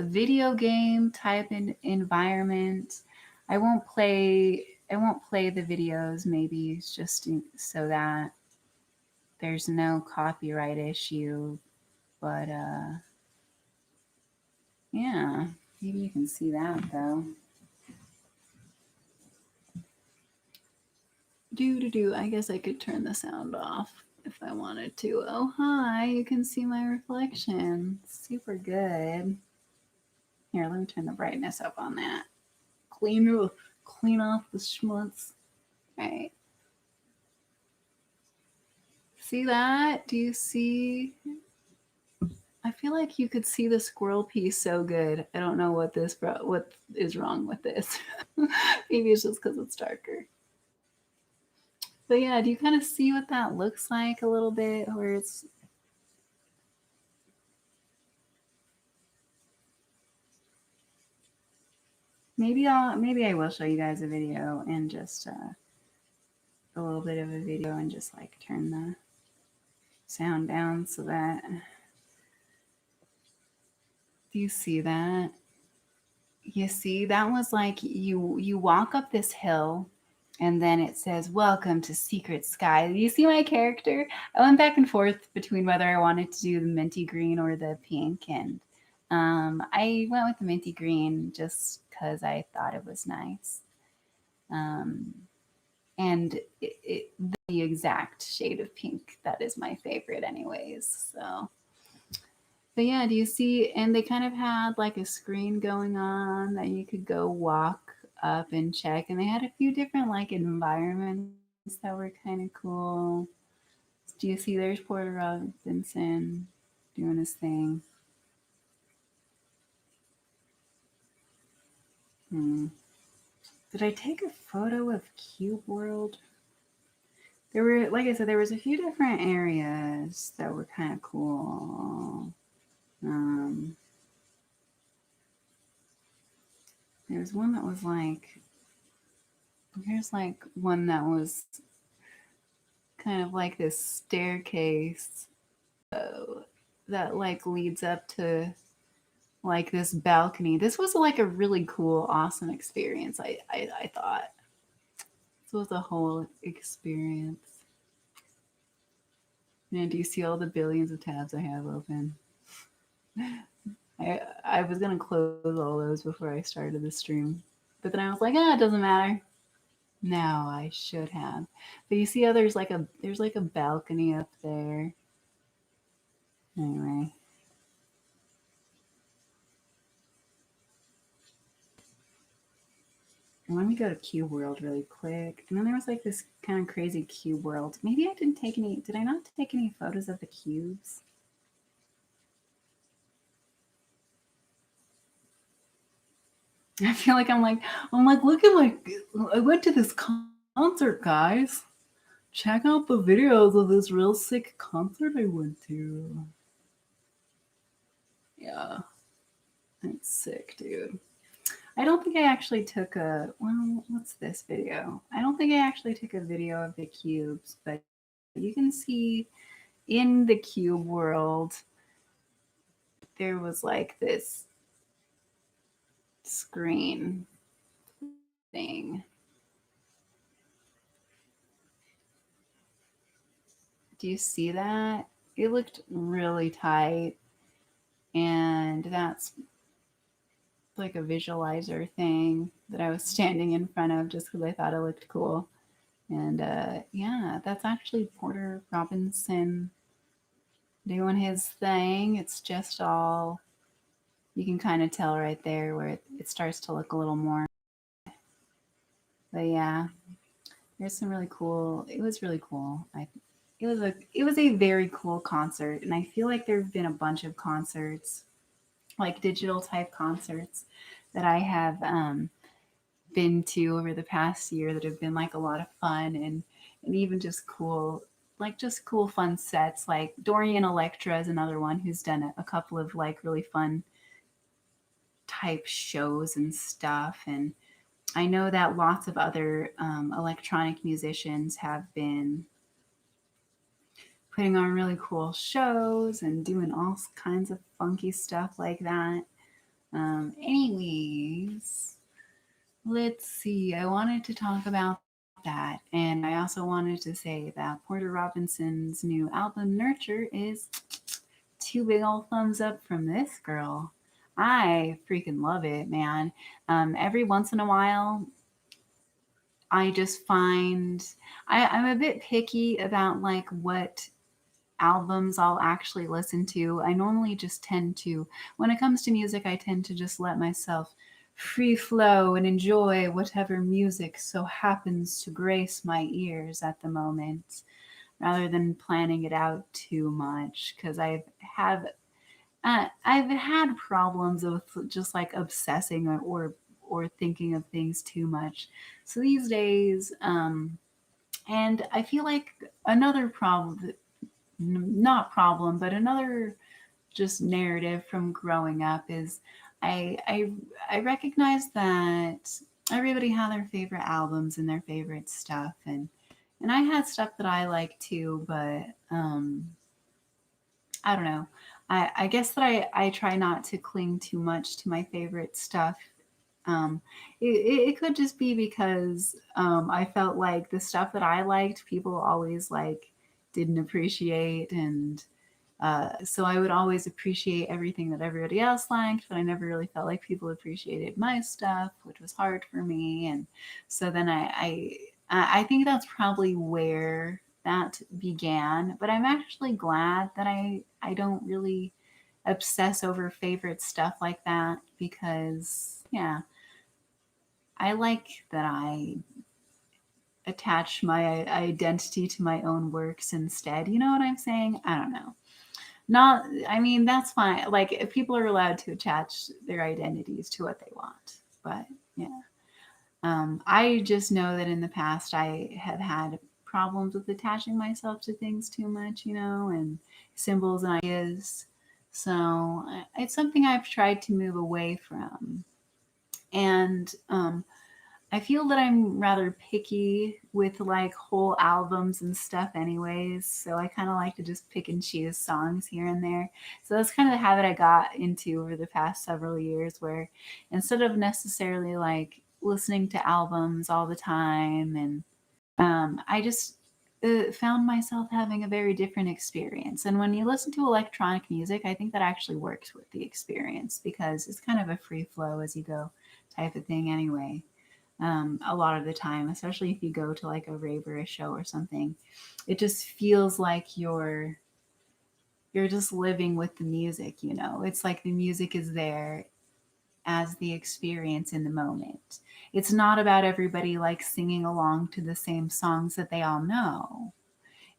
video game type environment. I won't play. I won't play the videos. Maybe it's just so that there's no copyright issue. But yeah, maybe you can see that though. Do. I guess I could turn the sound off if I wanted to. Oh hi, you can see my reflection. Super good. Here, let me turn the brightness up on that. Clean, clean off the schmutz. All right. See that? Do you see? I feel like you could see the squirrel piece so good. I don't know what is wrong with this. Maybe it's just because it's darker. But yeah, do you kind of see what that looks like a little bit? Where it's maybe I will show you guys a video and just a little bit of a video and just like turn the sound down so that do you see that? You see, that was like you walk up this hill and then it says welcome to Secret Sky. You see my character? I went back and forth between whether I wanted to do the minty green or the pink, and I went with the minty green just because I thought it was nice. Um, and the exact shade of pink that is my favorite anyways. So but yeah, do you see? And they kind of had like a screen going on that you could go walk up and check. And they had a few different like environments that were kind of cool. Do you see? There's Porter Robinson doing his thing. Hmm. Did I take a photo of Cube World? There were, like I said, there was a few different areas that were kind of cool. Um, there was one that was like, here's like one that was kind of like this staircase that like leads up to like this balcony. This was like a really cool, awesome experience. I thought this was a whole experience. And do you see all the billions of tabs I have open? I was gonna close all those before I started the stream, but then I was like, ah, it doesn't matter. No, I should have. But you see how there's like a balcony up there. Anyway, let me go to Cube World really quick. And then there was like this kind of crazy Cube World. Maybe I didn't take any. Did I not take any photos of the cubes? I feel like I'm like, look at my. I went to this concert, guys. Check out the videos of this real sick concert I went to. Yeah, it's sick, dude. I don't think I actually took a. Well, what's this video? I don't think I actually took a video of the cubes, but you can see in the cube world there was like this screen thing. Do you see that? It looked really tight, and that's like a visualizer thing that I was standing in front of just because I thought it looked cool. And yeah, that's actually Porter Robinson doing his thing. It's just all you can kind of tell right there where it starts to look a little more. But yeah, there's some really cool. It was really cool. It was a very cool concert, and I feel like there've been a bunch of concerts, like digital type concerts, that I have been to over the past year that have been like a lot of fun and even just cool. like just cool fun sets. Like Dorian Electra is another one who's done a couple of like really fun type shows and stuff. And I know that lots of other electronic musicians have been putting on really cool shows and doing all kinds of funky stuff like that. Anyways, let's see. I wanted to talk about that. And I also wanted to say that Porter Robinson's new album, Nurture, is two big old thumbs up from this girl. I freaking love it, man. Every once in a while, I just find I'm a bit picky about like what albums I'll actually listen to. I normally just tend to, when it comes to music, I tend to just let myself free flow and enjoy whatever music so happens to grace my ears at the moment rather than planning it out too much because have I've had problems with just like obsessing or thinking of things too much. So these days, and I feel like another problem, not problem, but another just narrative from growing up is I I I recognize that everybody had their favorite albums and their favorite stuff and I had stuff that I liked too, but I don't know. I guess that I try not to cling too much to my favorite stuff. Um, it could just be because I felt like the stuff that I liked, people always like didn't appreciate, and so I would always appreciate everything that everybody else liked, but I never really felt like people appreciated my stuff, which was hard for me. And so then I think that's probably where that began. But I'm actually glad that I don't really obsess over favorite stuff like that because yeah, I like that I attach my identity to my own works instead. You know what I'm saying? I don't know. Not, I mean, that's fine. Like, if people are allowed to attach their identities to what they want. But yeah. I just know that in the past I have had problems with attaching myself to things too much, you know, and symbols and ideas. So it's something I've tried to move away from. And I feel that I'm rather picky with like whole albums and stuff, anyways. So I kind of like to just pick and choose songs here and there. So that's kind of the habit I got into over the past several years, where instead of necessarily like listening to albums all the time, and I just found myself having a very different experience. And when you listen to electronic music, I think that actually works with the experience because it's kind of a free flow as you go type of thing, anyway. A lot of the time, especially if you go to like a rave or a show or something, it just feels like you're just living with the music, you know. It's like the music is there as the experience in the moment. It's not about everybody like singing along to the same songs that they all know.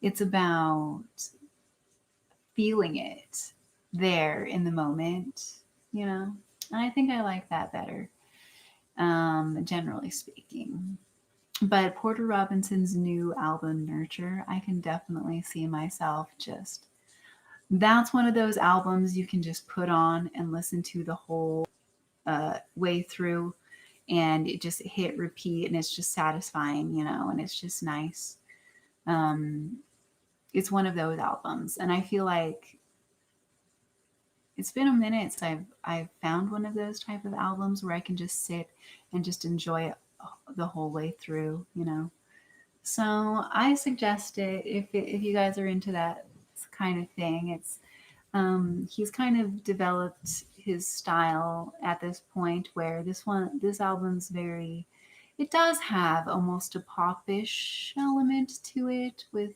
It's about feeling it there in the moment, you know. And I think I like that better, generally speaking. But Porter Robinson's new album, Nurture, I can definitely see myself just. That's one of those albums you can just put on and listen to the whole way through, and it just hit repeat, and it's just satisfying, you know, and it's just nice. Um, it's one of those albums, and I feel like it's been a minute since I've found one of those type of albums where I can just sit and just enjoy it the whole way through, you know. So I suggest it if you guys are into that kind of thing. It's he's kind of developed his style at this point where this album's very, it does have almost a popish element to it with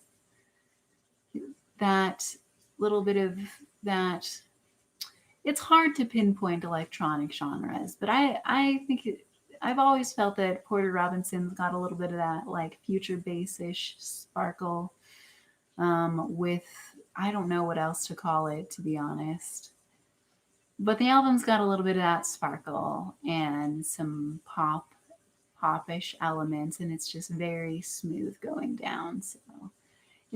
that little bit of that. It's hard to pinpoint electronic genres, but I think I've always felt that Porter Robinson's got a little bit of that like future bass-ish sparkle, with, I don't know what else to call it, to be honest. But the album's got a little bit of that sparkle and some popish elements, and it's just very smooth going down. So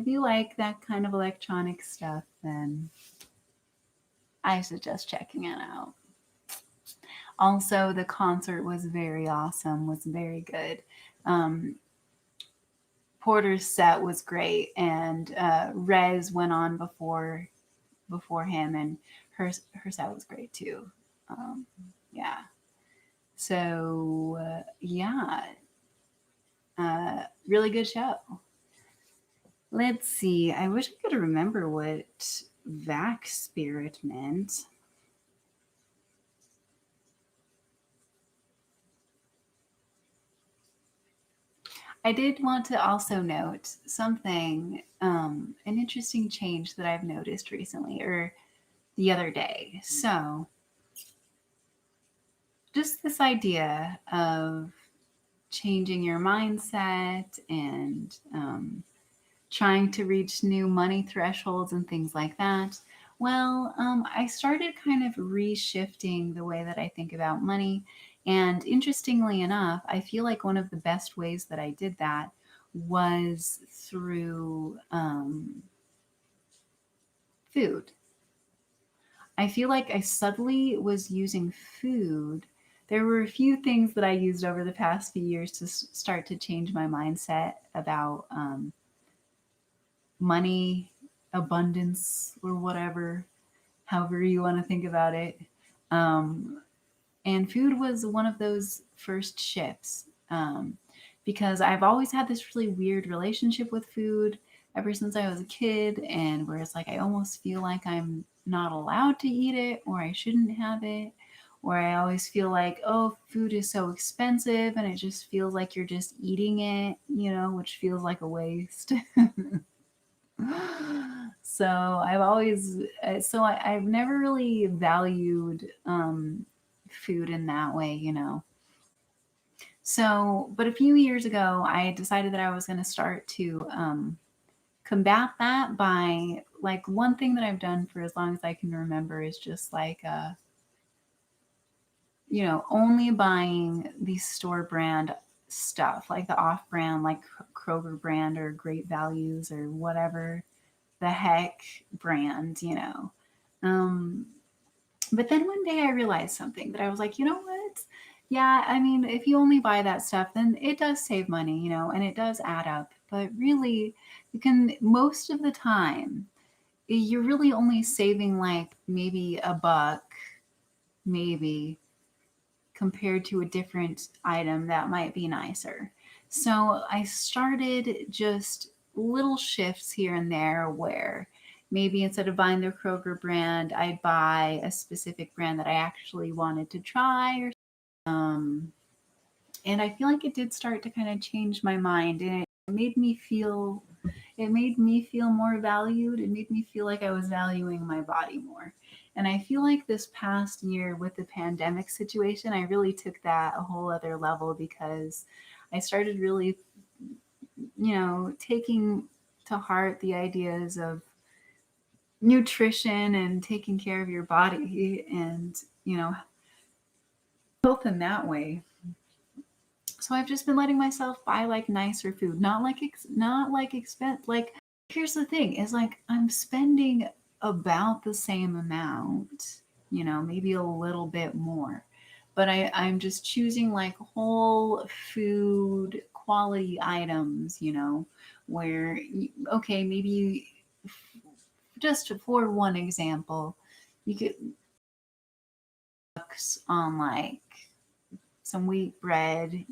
if you like that kind of electronic stuff, then I suggest checking it out. Also, the concert was very awesome, was very good. Um, Porter's set was great, and Rez went on before him, and her set was great too. Um, yeah. So yeah, really good show. Let's see. I wish I could remember what Vac Spirit meant. I did want to also note something, an interesting change that I've noticed recently or the other day. So, just this idea of changing your mindset and trying to reach new money thresholds and things like that. Well, I started kind of reshifting the way that I think about money. And interestingly enough, I feel like one of the best ways that I did that was through food. I feel like I subtly was using food. There were a few things that I used over the past few years to start to change my mindset about money, abundance, or whatever, however you want to think about it. Um, and food was one of those first shifts because I've always had this really weird relationship with food ever since I was a kid, and where it's like I almost feel like I'm not allowed to eat it or I shouldn't have it. Or I always feel like, oh, food is so expensive and it just feels like you're just eating it, which feels like a waste. So I've always, I've never really valued food in that way. So, but a few years ago, I decided that I was going to start to combat that by like one thing that I've done for as long as I can remember is just like, only buying the store brand stuff, like the off brand, like Kroger brand or Great Values or whatever the heck brand. Um, but then one day I realized something that I was like, you know what? Yeah, I mean, if you only buy that stuff, then it does save money, and it does add up. But really, you can, most of the time, you're really only saving like maybe a buck, maybe, compared to a different item that might be nicer. So I started just little shifts here and there where maybe instead of buying the Kroger brand, I'd buy a specific brand that I actually wanted to try or and I feel like it did start to kind of change my mind, and it made me feel more valued. It made me feel like I was valuing my body more. And I feel like this past year with the pandemic situation, I really took that a whole other level because I started really, taking to heart the ideas of nutrition and taking care of your body and, health in that way. So I've just been letting myself buy like nicer food, not like expense. Like here's the thing: is like I'm spending about the same amount, maybe a little bit more, but I'm just choosing like whole food quality items, where okay, maybe just for one example, you could bucks on like some wheat bread,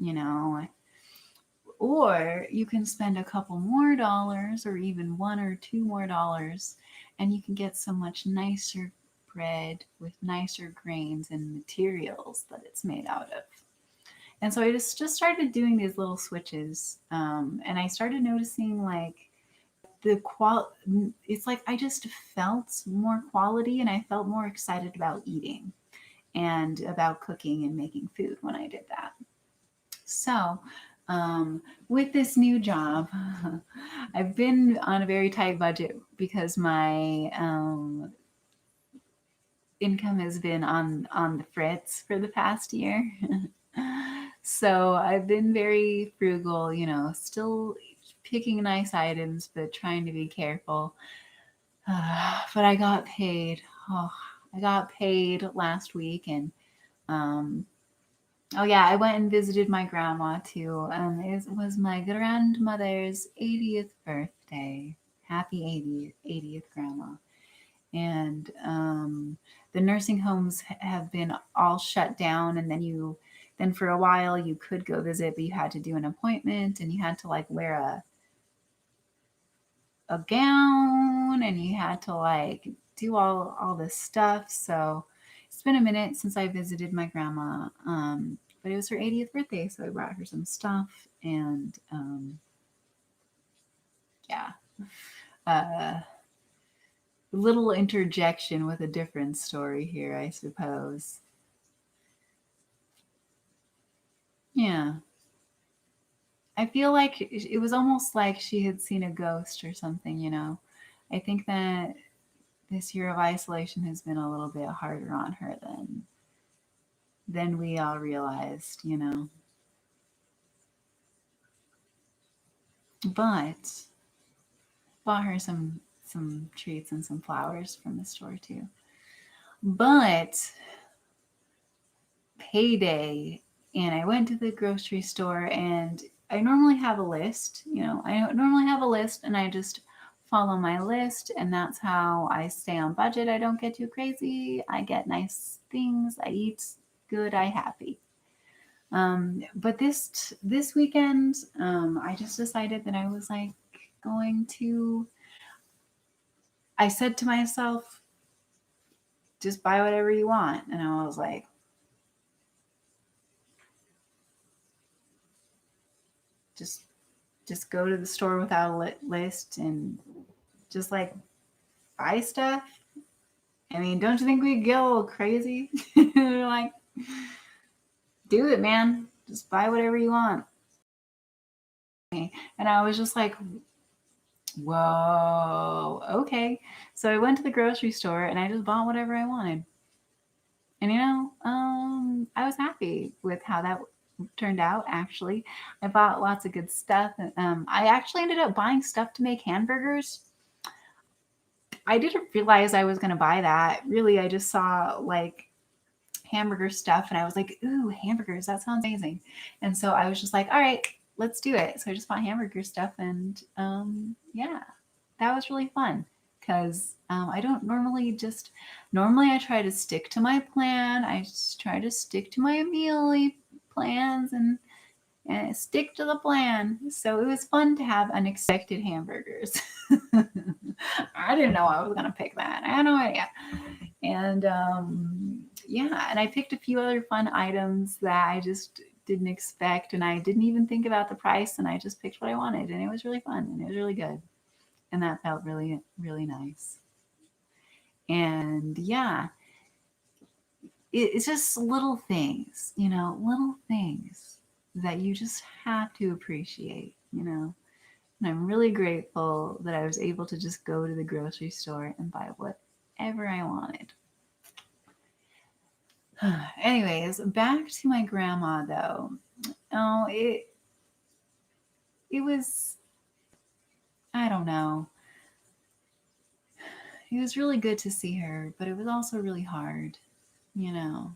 or you can spend a couple more dollars or even one or two more dollars and you can get so much nicer bread with nicer grains and materials that it's made out of. And so I just started doing these little switches, and I started noticing like the it's like I just felt more quality and I felt more excited about eating and about cooking and making food when I did that. So, with this new job, I've been on a very tight budget because my income has been on the fritz for the past year. So I've been very frugal, still picking nice items, but trying to be careful. But I got paid. Oh, I got paid last week, and um, oh yeah, I went and visited my grandma too. It was my grandmother's 80th birthday. Happy 80th grandma. And the nursing homes have been all shut down, and then for a while you could go visit, but you had to do an appointment, and you had to like wear a gown, and you had to like do all this stuff. So it's been a minute since I visited my grandma, but it was her 80th birthday, so I brought her some stuff. And yeah, uh, little interjection with a different story here, I suppose. Yeah, I feel like it was almost like she had seen a ghost or something. I think that this year of isolation has been a little bit harder on her than we all realized. But bought her some treats and some flowers from the store too. But payday, and I went to the grocery store, and I normally have a list. I normally have a list, and I just follow my list, and that's how I stay on budget. I don't get too crazy. I get nice things. I eat good. I happy. But this weekend, I just decided that I was like going to. I said to myself, just buy whatever you want, and I was like, just just go to the store without a list and just like buy stuff. I mean, don't you think we get a little crazy? Like, do it, man. Just buy whatever you want. And I was just like, whoa, okay. So I went to the grocery store and I just bought whatever I wanted. And I was happy with how that turned out. Actually, I bought lots of good stuff. I actually ended up buying stuff to make hamburgers. I didn't realize I was going to buy that. Really, I just saw like hamburger stuff and I was like, ooh, hamburgers, that sounds amazing. And so I was just like, all right, let's do it. So I just bought hamburger stuff, and yeah, that was really fun because I don't normally I try to stick to my plan. I just try to stick to my meal plans and stick to the plan. So it was fun to have unexpected hamburgers. I didn't know I was gonna pick that. I had no idea. And yeah, and I picked a few other fun items that I just didn't expect, and I didn't even think about the price, and I just picked what I wanted, and it was really fun, and it was really good, and that felt really, really nice. And yeah, it's just little things, little things that you just have to appreciate. And I'm really grateful that I was able to just go to the grocery store and buy whatever I wanted. Anyways, back to my grandma though. Oh, it was, I don't know. It was really good to see her, but it was also really hard, you know.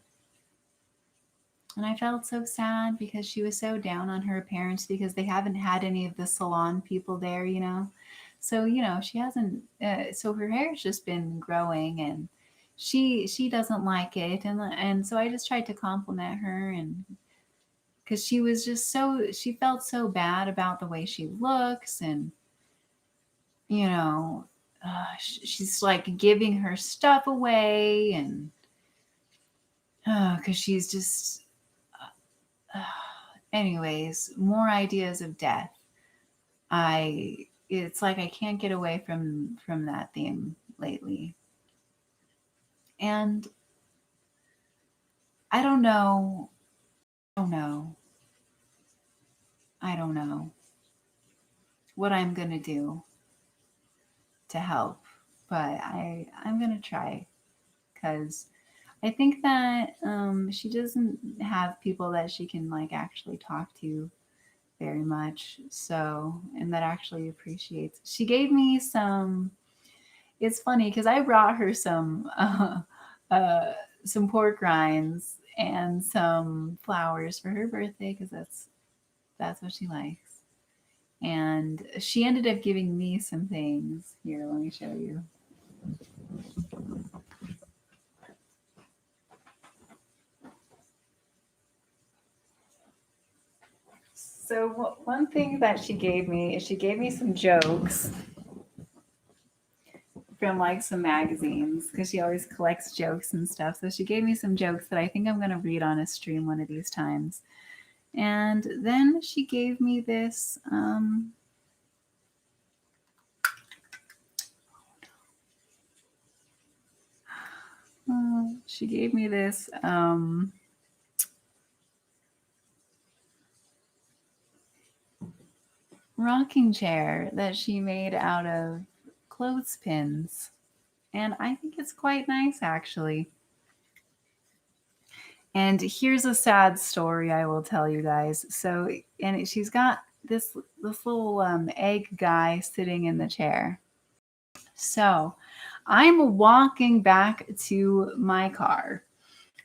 And I felt so sad because she was so down on her parents because they haven't had any of the salon people there. So she hasn't. So her hair's just been growing, and she doesn't like it, and so I just tried to compliment her, and because she felt so bad about the way she looks, and you know, she's like giving her stuff away, and because she's just anyways, more ideas of death. I It's like I can't get away from that theme lately. And I don't know. I don't know. I don't know what I'm going to do to help, but I'm going to try cuz I think that she doesn't have people that she can like actually talk to very much. So, and that actually appreciates. She gave me some. It's funny because I brought her some pork rinds and some flowers for her birthday because that's what she likes. And she ended up giving me some things. Here, let me show you. So one thing that she gave me is she gave me some jokes from like some magazines because she always collects jokes and stuff. So she gave me some jokes that I think I'm gonna read on a stream one of these times. And then she gave me this. She gave me this rocking chair that she made out of clothespins. And I think it's quite nice actually. And here's a sad story I will tell you guys. So, and she's got this little egg guy sitting in the chair. So, I'm walking back to my car,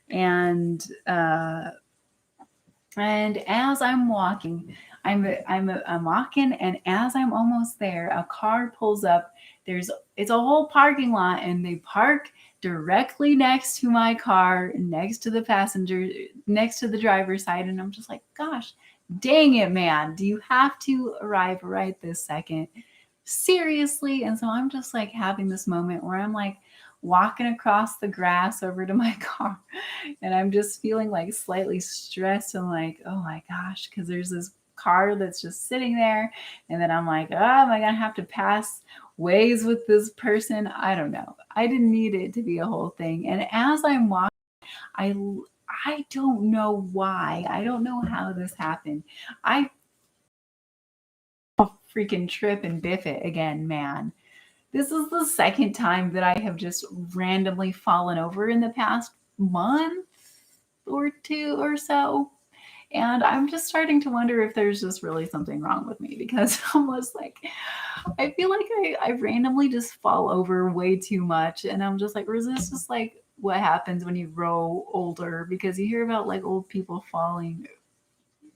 and as I'm walking, I'm walking, and as I'm almost there, a car pulls up. It's a whole parking lot, and they park directly next to my car, next to the passenger, next to the driver's side, and I'm just like, gosh, dang it, man! Do you have to arrive right this second? Seriously? And so I'm just like having this moment where I'm like walking across the grass over to my car and I'm just feeling like slightly stressed and like, oh my gosh, because there's this car that's just sitting there. And then I'm like, oh, am I going to have to pass ways with this person? I don't know. I didn't need it to be a whole thing. And as I'm walking, I I don't know why. I don't know how this happened. I freaking trip and biff it again, man. This is the second time that I have just randomly fallen over in the past month or two or so. And I'm just starting to wonder if there's just really something wrong with me because I'm almost like, I feel like I randomly just fall over way too much. And I'm just like, or is this just like what happens when you grow older? Because you hear about like old people falling,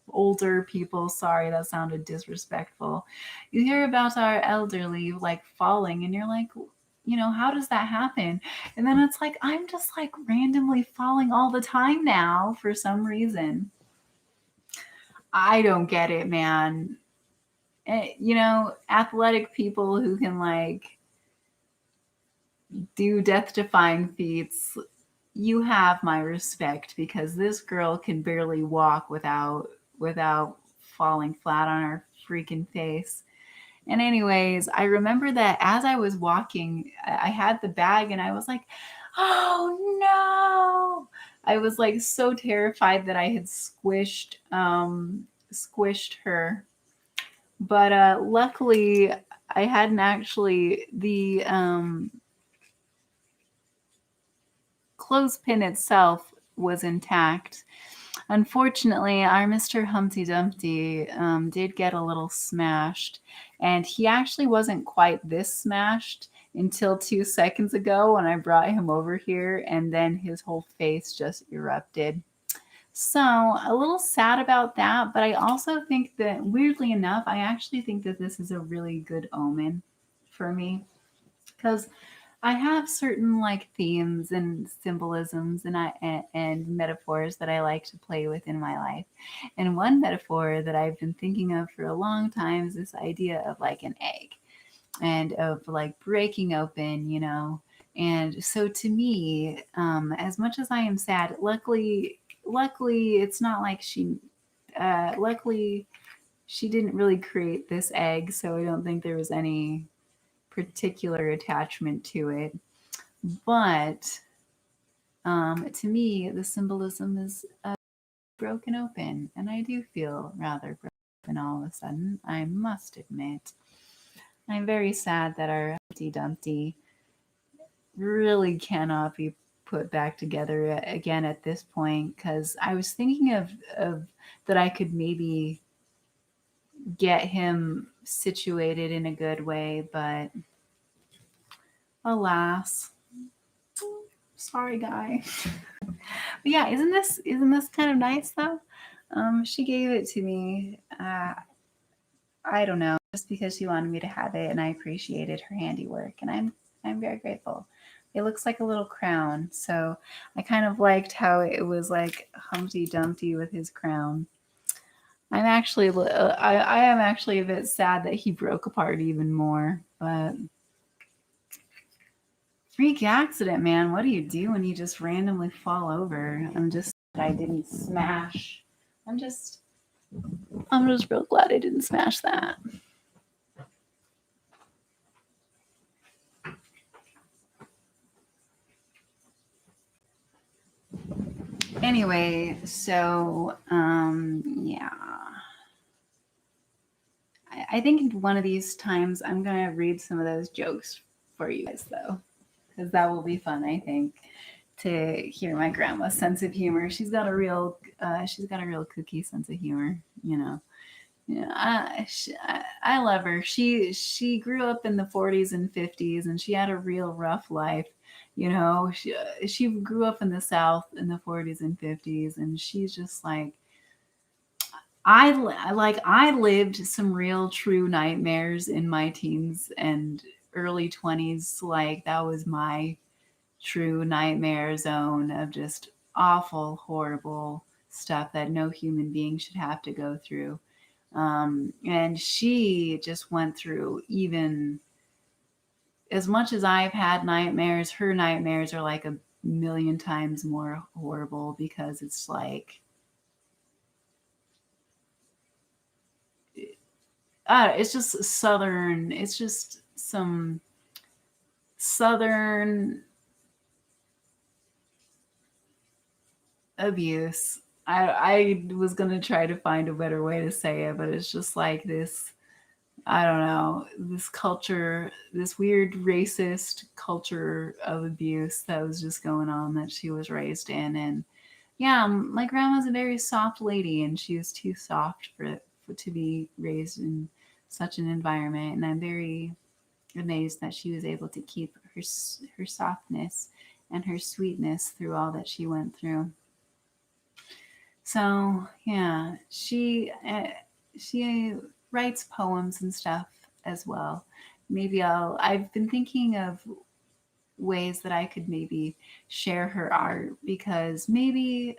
older people, sorry, that sounded disrespectful. You hear about our elderly like falling, and you're like, you know, how does that happen? And then it's like, I'm just like randomly falling all the time now for some reason. I don't get it, man. You know, athletic people who can like do death defying feats, you have my respect because this girl can barely walk without falling flat on her freaking face. And anyways, I remember that as I was walking, I had the bag and I was like, "Oh no." I was like so terrified that I had squished her. But luckily I hadn't actually the clothespin itself was intact. Unfortunately, our Mr. Humpty Dumpty did get a little smashed, and he actually wasn't quite this smashed until 2 seconds ago when I brought him over here, and then his whole face just erupted. So, a little sad about that, but I also think that, weirdly enough, I actually think that this is a really good omen for me because I have certain like themes and symbolisms and metaphors that I like to play with in my life. And one metaphor that I've been thinking of for a long time is this idea of like an egg and of like breaking open, you know. And so to me, as much as I am sad, luckily it's not like luckily she didn't really create this egg, so I don't think there was any particular attachment to it. But to me, the symbolism is broken open, and I do feel rather broken all of a sudden, I must admit. I'm very sad that our Humpty Dumpty really cannot be put back together again at this point because I was thinking of that I could maybe get him situated in a good way, but alas, sorry guy. But yeah, isn't this kind of nice though? She gave it to me. I don't know, just because she wanted me to have it, and I appreciated her handiwork, and I'm very grateful. It looks like a little crown, so I kind of liked how it was like Humpty Dumpty with his crown. I am actually a bit sad that he broke apart even more, but freak accident, man. What do you do when you just randomly fall over? I didn't smash. I'm just I'm just real glad I didn't smash that. Anyway, so yeah. I think one of these times I'm gonna read some of those jokes for you guys though, because that will be fun. I think to hear my grandma's sense of humor. She's got a real kooky sense of humor. You know. Yeah, I love her. She grew up in the 40s and 50s, and she had a real rough life. You know, she grew up in the South in the 40s and 50s, and she's just like I lived some real true nightmares in my teens and early 20s. Like that was my true nightmare zone of just awful, horrible stuff that no human being should have to go through. And she just went through even as much as I've had nightmares, her nightmares are like a million times more horrible because it's just southern, it's just some southern abuse. I was gonna try to find a better way to say it, but it's just like this, I don't know, this culture, this weird racist culture of abuse that was just going on that she was raised in. And yeah, my grandma's a very soft lady, and she was too soft for to be raised in such an environment. And I'm very amazed that she was able to keep her softness and her sweetness through all that she went through. So yeah, she writes poems and stuff as well. I've been thinking of ways that I could maybe share her art, because maybe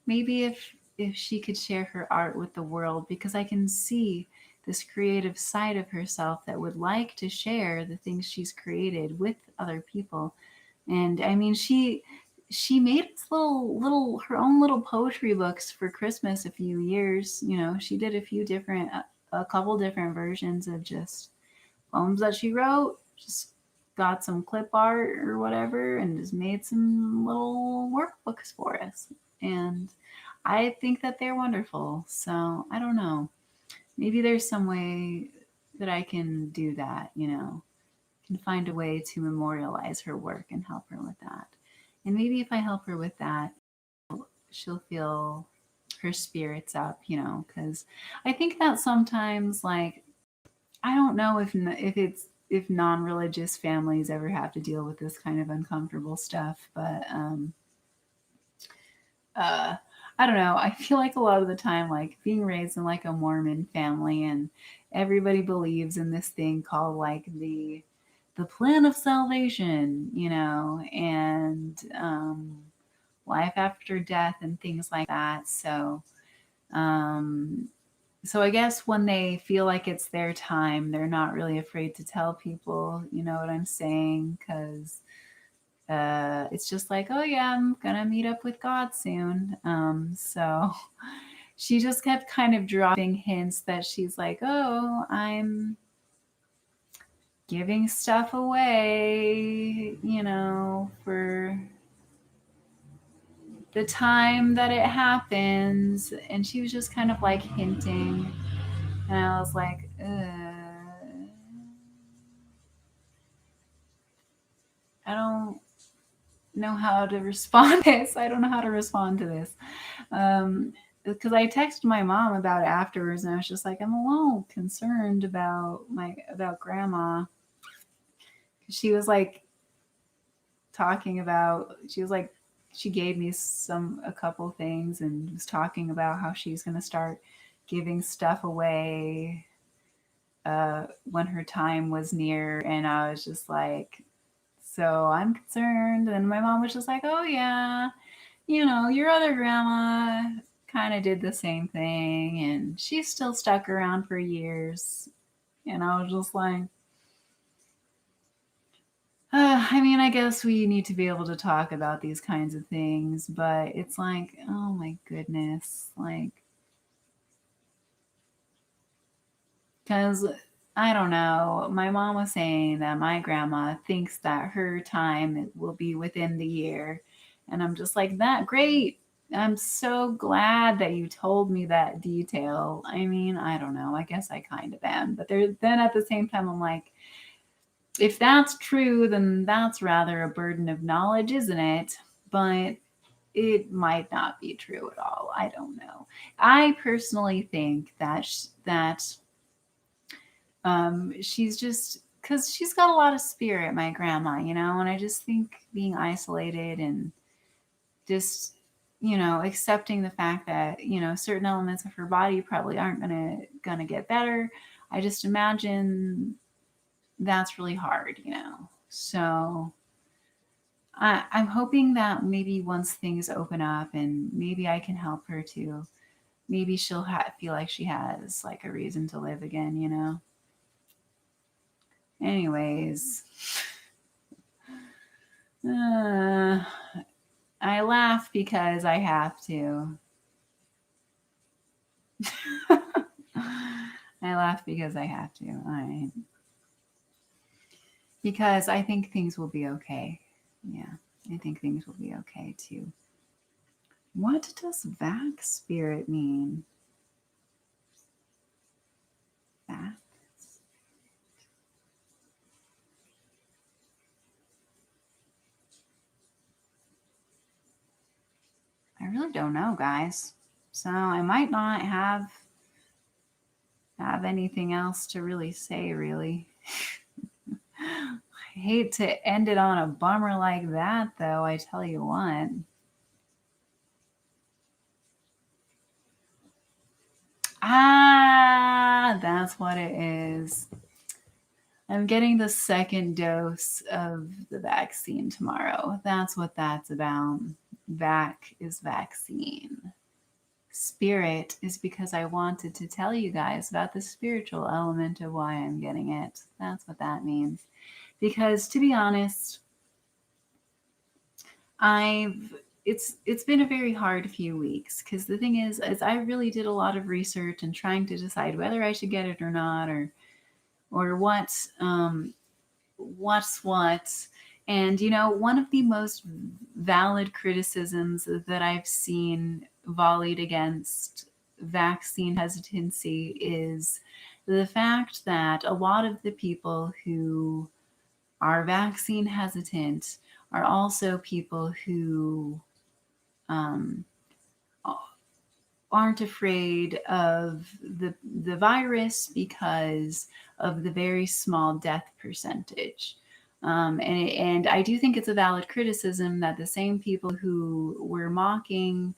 if she could share her art with the world, because I can see this creative side of herself that would like to share the things she's created with other people. And I mean, she made this little her own little poetry books for Christmas a few years. You know, she did a couple different versions of just poems that she wrote. Just got some clip art or whatever, and just made some little workbooks for us. And I think that they're wonderful. So I don't know. Maybe there's some way that I can do that. You know, can find a way to memorialize her work and help her with that. And maybe if I help her with that, she'll feel her spirits up, you know, because I think that sometimes, like, I don't know if non-religious families ever have to deal with this kind of uncomfortable stuff, but uh, I don't know. I feel like a lot of the time, like being raised in like a Mormon family, and everybody believes in this thing called like the plan of salvation, you know, and life after death and things like that. Um, so I guess when they feel like it's their time, they're not really afraid to tell people, you know what I'm saying? Because it's just like, oh yeah, I'm gonna meet up with God soon. So she just kept kind of dropping hints that she's like, oh, I'm giving stuff away, you know, for the time that it happens. And she was just kind of like hinting. And I was like, I don't know how to respond to this. I don't know how to respond to this. Um, because I texted my mom about it afterwards, and I was just like, I'm a little concerned about grandma. She was like talking about, she was like, she gave me a couple things and was talking about how she's gonna start giving stuff away when her time was near, and I was just like, so I'm concerned. And my mom was just like, oh yeah, your other grandma kind of did the same thing, and she still stuck around for years. And I was just like, I mean, I guess we need to be able to talk about these kinds of things, but it's like, oh my goodness, like, because I don't know. My mom was saying that my grandma thinks that her time will be within the year. And I'm just like, that great. I'm so glad that you told me that detail. I mean, I don't know. I guess I kind of am. But then at the same time, I'm like, if that's true, then that's rather a burden of knowledge, isn't it? But it might not be true at all. I don't know. I personally think that she's just because she's got a lot of spirit, my grandma, and I just think being isolated and just, accepting the fact that, certain elements of her body probably aren't gonna get better. I just imagine that's really hard, So I'm hoping that maybe once things open up and maybe I can help her too. Maybe she'll feel like she has like a reason to live again. Anyways, uh, I laugh because I have to. I laugh because I have to. All right. Because I think things will be okay. Yeah, I think things will be okay too. What does vac spirit mean? Vac? I really don't know, guys. So I might not have anything else to really say, really. I hate to end it on a bummer like that, though, I tell you what. Ah, that's what it is. I'm getting the second dose of the vaccine tomorrow. That's what that's about. Vac is vaccine. Spirit is because I wanted to tell you guys about the spiritual element of why I'm getting it. That's what that means. Because to be honest, I've it's been a very hard few weeks because the thing is I really did a lot of research and trying to decide whether I should get it or not, or um what's what. And one of the most valid criticisms that I've seen volleyed against vaccine hesitancy is the fact that a lot of the people who are vaccine hesitant are also people who um, aren't afraid of the the virus because of the very small death percentage. And I do think it's a valid criticism that the same people who were mocking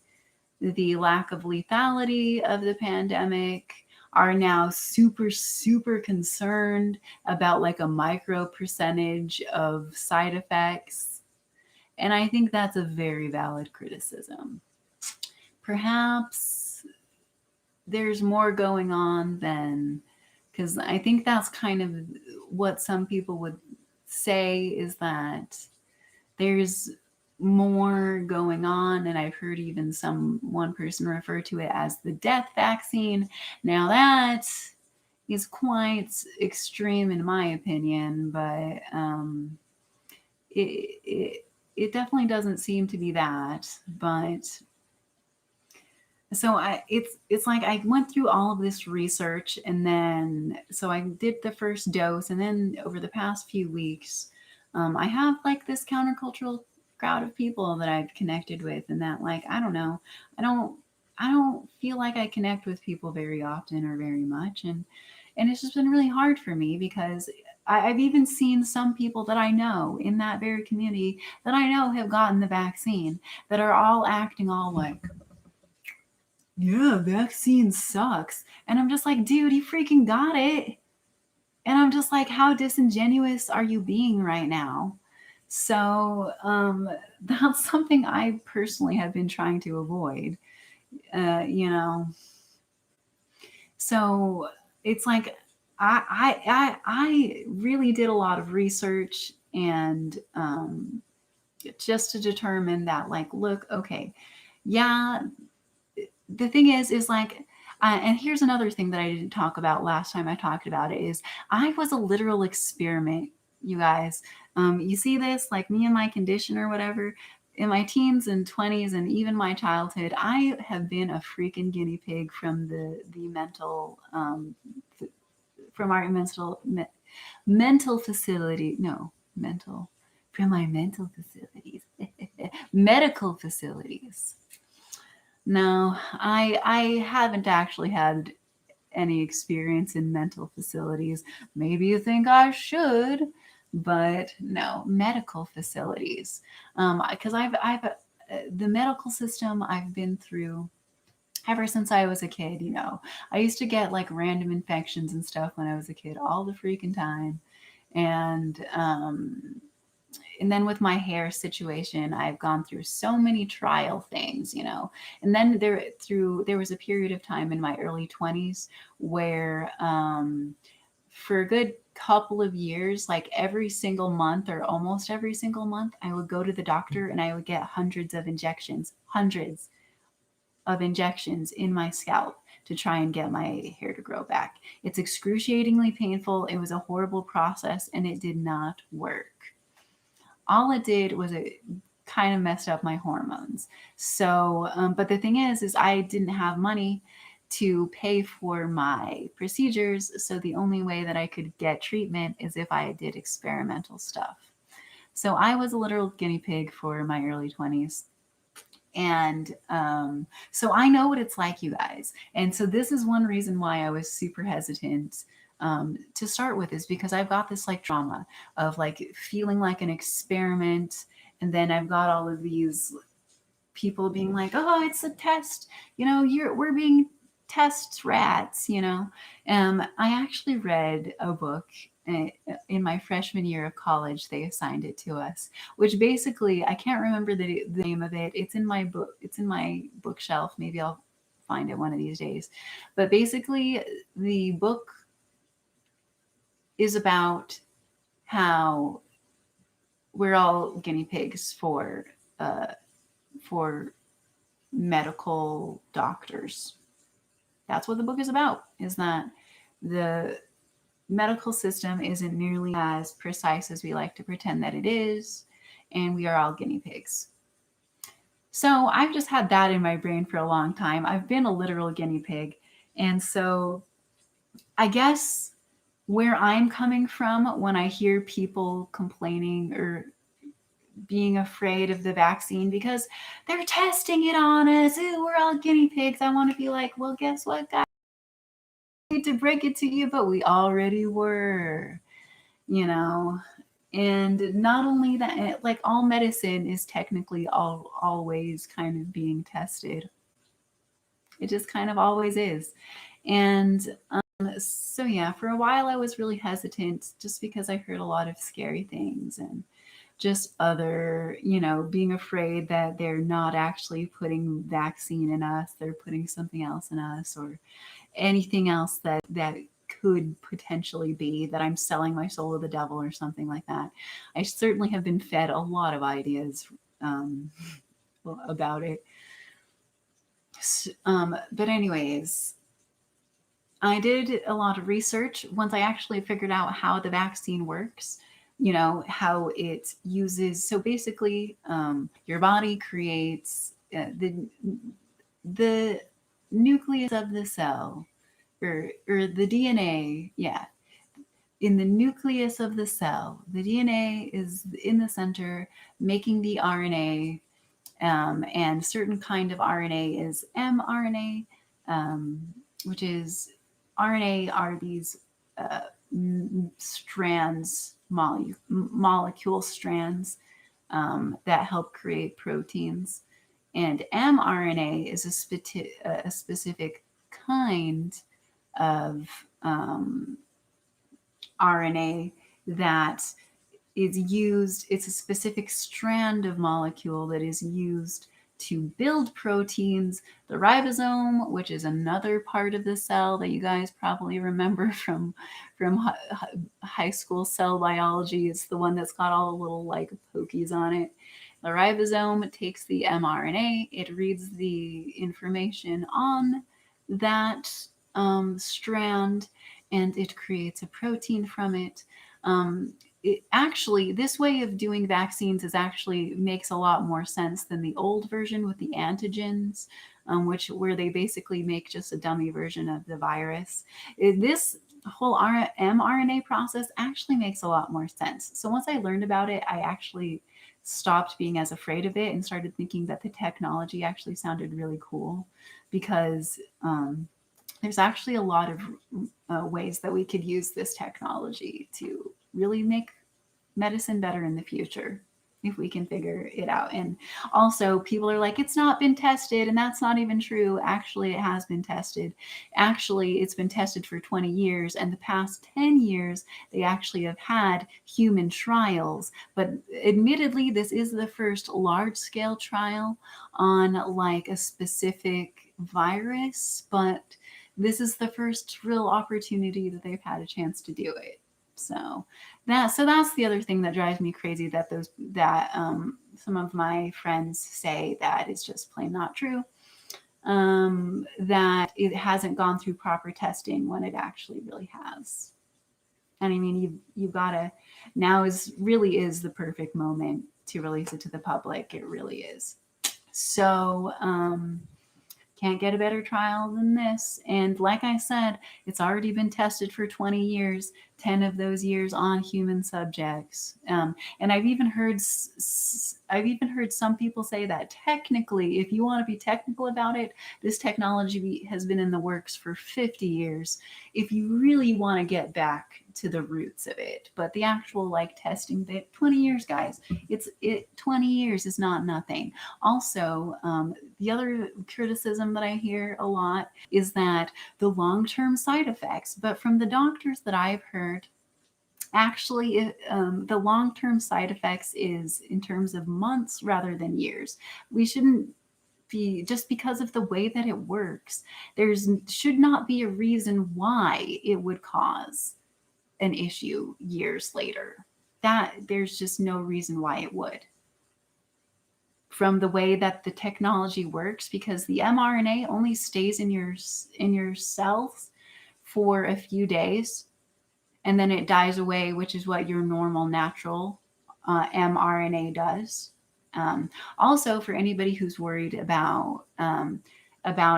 the lack of lethality of the pandemic are now super concerned about like a micro percentage of side effects. And I think that's a very valid criticism. Perhaps there's more going on than, because I think that's kind of what some people would say is that there's more going on. And I've heard even one person refer to it as the death vaccine. Now that is quite extreme in my opinion, but it, it it definitely doesn't seem to be that. But so it's like I went through all of this research, and then so I did the first dose, and then over the past few weeks, I have like this countercultural crowd of people that I've connected with, and that, like, I don't know, I don't I don't feel like I connect with people very often or very much, and it's just been really hard for me because I've even seen some people that I know in that very community that I know have gotten the vaccine that are all acting all like, yeah, vaccine sucks. And I'm just like, dude, you freaking got it. And I'm just like, how disingenuous are you being right now? So that's something I personally have been trying to avoid. You know, so it's like I really did a lot of research and just to determine that, like, look, okay, yeah, the thing is like, and here's another thing that I didn't talk about last time I talked about it is I was a literal experiment, you guys. You see this, like me and my condition or whatever, in my teens and 20s and even my childhood, I have been a freaking guinea pig from the mental, from our mental facility. No, mental, from my mental facilities, medical facilities. No, I haven't actually had any experience in mental facilities. Maybe you think I should, but no, medical facilities. Because I've the medical system I've been through ever since I was a kid. You know, I used to get like random infections and stuff when I was a kid all the freaking time, and and then with my hair situation, I've gone through so many trial things, you know. And then there was a period of time in my early 20s where for a good couple of years, like every single month or almost every single month, I would go to the doctor and I would get hundreds of injections in my scalp to try and get my hair to grow back. It's excruciatingly painful. It was a horrible process and it did not work. All it did was it kind of messed up my hormones. So, but the thing is I didn't have money to pay for my procedures. So the only way that I could get treatment is if I did experimental stuff. So I was a literal guinea pig for my early 20s. And so I know what it's like, you guys. And so this is one reason why I was super hesitant to start with, is because I've got this like trauma of like feeling like an experiment. And then I've got all of these people being like, oh, it's a test, you know, we're being test rats, you know. I actually read a book in my freshman year of college. They assigned it to us, which basically I can't remember the name of it. It's in my book. It's in my bookshelf. Maybe I'll find it one of these days. But basically, the book is about how we're all guinea pigs for medical doctors. That's what the book is about. Is that the medical system isn't nearly as precise as we like to pretend that it is, and we are all guinea pigs. So I've just had that in my brain for a long time. I've been a literal guinea pig. And so I guess where I'm coming from when I hear people complaining or being afraid of the vaccine because they're testing it on us, ooh, we're all guinea pigs. I want to be like, well, guess what, guys? I hate to break it to you, but we already were, you know. And not only that, like all medicine is technically always kind of being tested. It just kind of always is. And so yeah, for a while I was really hesitant just because I heard a lot of scary things and just other, you know, being afraid that they're not actually putting vaccine in us, they're putting something else in us, or anything else that could potentially be that I'm selling my soul to the devil or something like that. I certainly have been fed a lot of ideas um, about it. But anyways, I did a lot of research once I actually figured out how the vaccine works. You know, how it uses. So basically, your body creates the nucleus of the cell, or the DNA. Yeah, in the nucleus of the cell, the DNA is in the center, making the RNA, And certain kind of RNA is mRNA, um, which is RNA are these uh, strands, molecule strands that help create proteins. And mRNA is a specific kind of um, RNA that is used, it's a specific strand of molecule that is used to build proteins. The ribosome, which is another part of the cell that you guys probably remember from high school cell biology, it's the one that's got all the little like pokies on it. The ribosome takes the mRNA, it reads the information on that strand, and it creates a protein from it. It actually, this way of doing vaccines is actually makes a lot more sense than the old version with the antigens, which where they basically make just a dummy version of the virus. This whole mRNA process actually makes a lot more sense. So once I learned about it, I actually stopped being as afraid of it and started thinking that the technology actually sounded really cool, because there's actually a lot of ways that we could use this technology to really make medicine better in the future if we can figure it out. And also, people are like, it's not been tested, and that's not even true. Actually, it has been tested. Actually, it's been tested for 20 years, and the past 10 years, they actually have had human trials. But admittedly, this is the first large scale trial on like a specific virus, but this is the first real opportunity that they've had a chance to do it. So that's the other thing that drives me crazy, that some of my friends say that it's just plain not true, that it hasn't gone through proper testing when it actually really has. And I mean, you've got to, now is really is the perfect moment to release it to the public. It really is. So can't get a better trial than this. And like I said, it's already been tested for 20 years, 10 of those years on human subjects. And I've even heard some people say that technically, if you want to be technical about it, this technology has been in the works for 50 years. If you really want to get back to the roots of it, but the actual like testing bit, 20 years, guys, 20 years is not nothing. Also, the other criticism that I hear a lot is that the long-term side effects, but from the doctors that I've heard, actually the long-term side effects is in terms of months rather than years. We shouldn't be, just because of the way that it works, there's should not be a reason why it would cause an issue years later. That there's just no reason why it would, from the way that the technology works, because the mRNA only stays in your cells for a few days, and then it dies away, which is what your normal natural mRNA does. Um, Also, for anybody who's worried about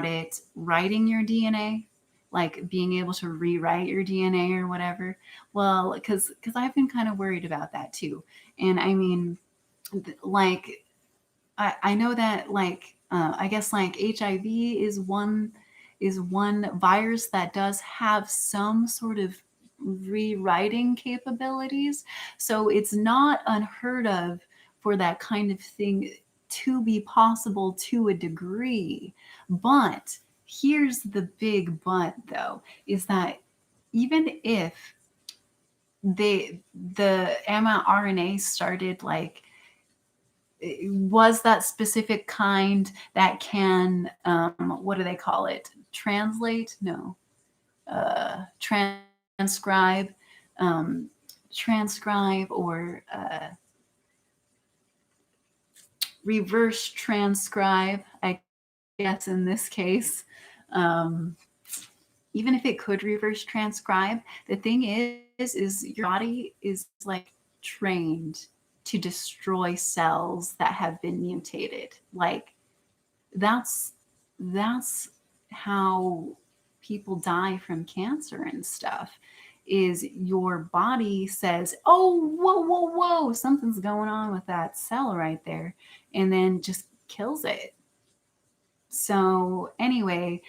it writing your DNA, like being able to rewrite your DNA or whatever, well, because I've been kind of worried about that too. And I mean, like I know that like I guess like HIV is one virus that does have some sort of rewriting capabilities. So it's not unheard of for that kind of thing to be possible to a degree. But here's the big but though, is that even if they the mRNA started like was that specific kind that can what do they call it, translate, no, transcribe, um, transcribe or reverse transcribe, I guess in this case. um, Even if it could reverse transcribe, the thing is your body is like trained to destroy cells that have been mutated. Like that's that's how people die from cancer and stuff, is your body says, oh, whoa, whoa, whoa, something's going on with that cell right there, and then just kills it. So anyway,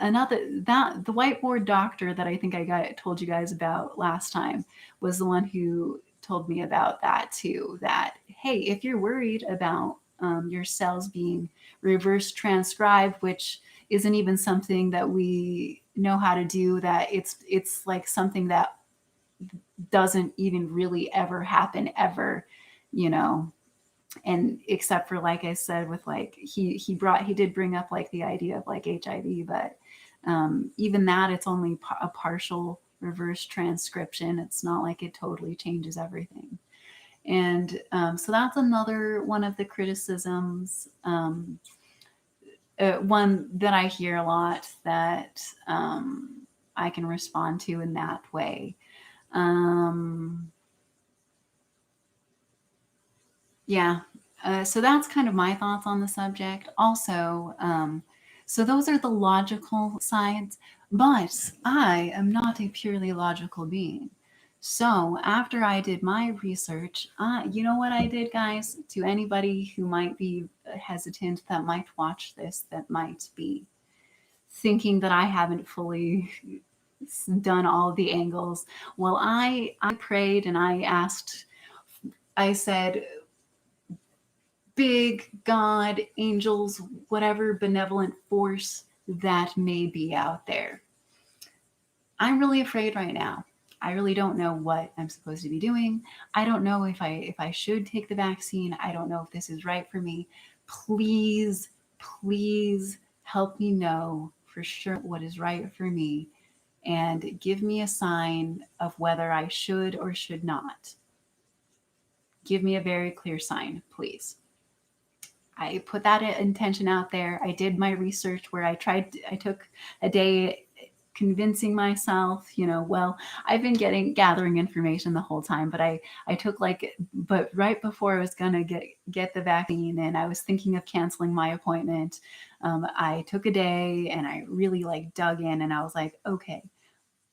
another that the whiteboard doctor that I think told you guys about last time was the one who told me about that too. That hey, if you're worried about your cells being reverse transcribed, which isn't even something that we know how to do, that it's like something that doesn't even really ever happen ever, you know. And except for, like I said, with like he did bring up like the idea of like HIV, but even that, it's only a partial reverse transcription. It's not like it totally changes everything. And so that's another one of the criticisms, one that I hear a lot, that I can respond to in that way. um, Yeah. So that's kind of my thoughts on the subject. Also, so those are the logical sides, but I am not a purely logical being. So after I did my research, you know what I did, guys? To anybody who might be hesitant, that might watch this, that might be thinking that I haven't fully done all the angles. Well, I prayed and I asked. I said, big God, angels, whatever benevolent force that may be out there. I'm really afraid right now. I really don't know what I'm supposed to be doing. I don't know if I should take the vaccine. I don't know if this is right for me. Please, please help me know for sure what is right for me, and give me a sign of whether I should or should not. Give me a very clear sign, please. I put that intention out there. I did my research where I took a day convincing myself, well, I've been gathering information the whole time, but I took but right before I was going to get the vaccine and I was thinking of canceling my appointment, I took a day and I really dug in, and I was like, okay,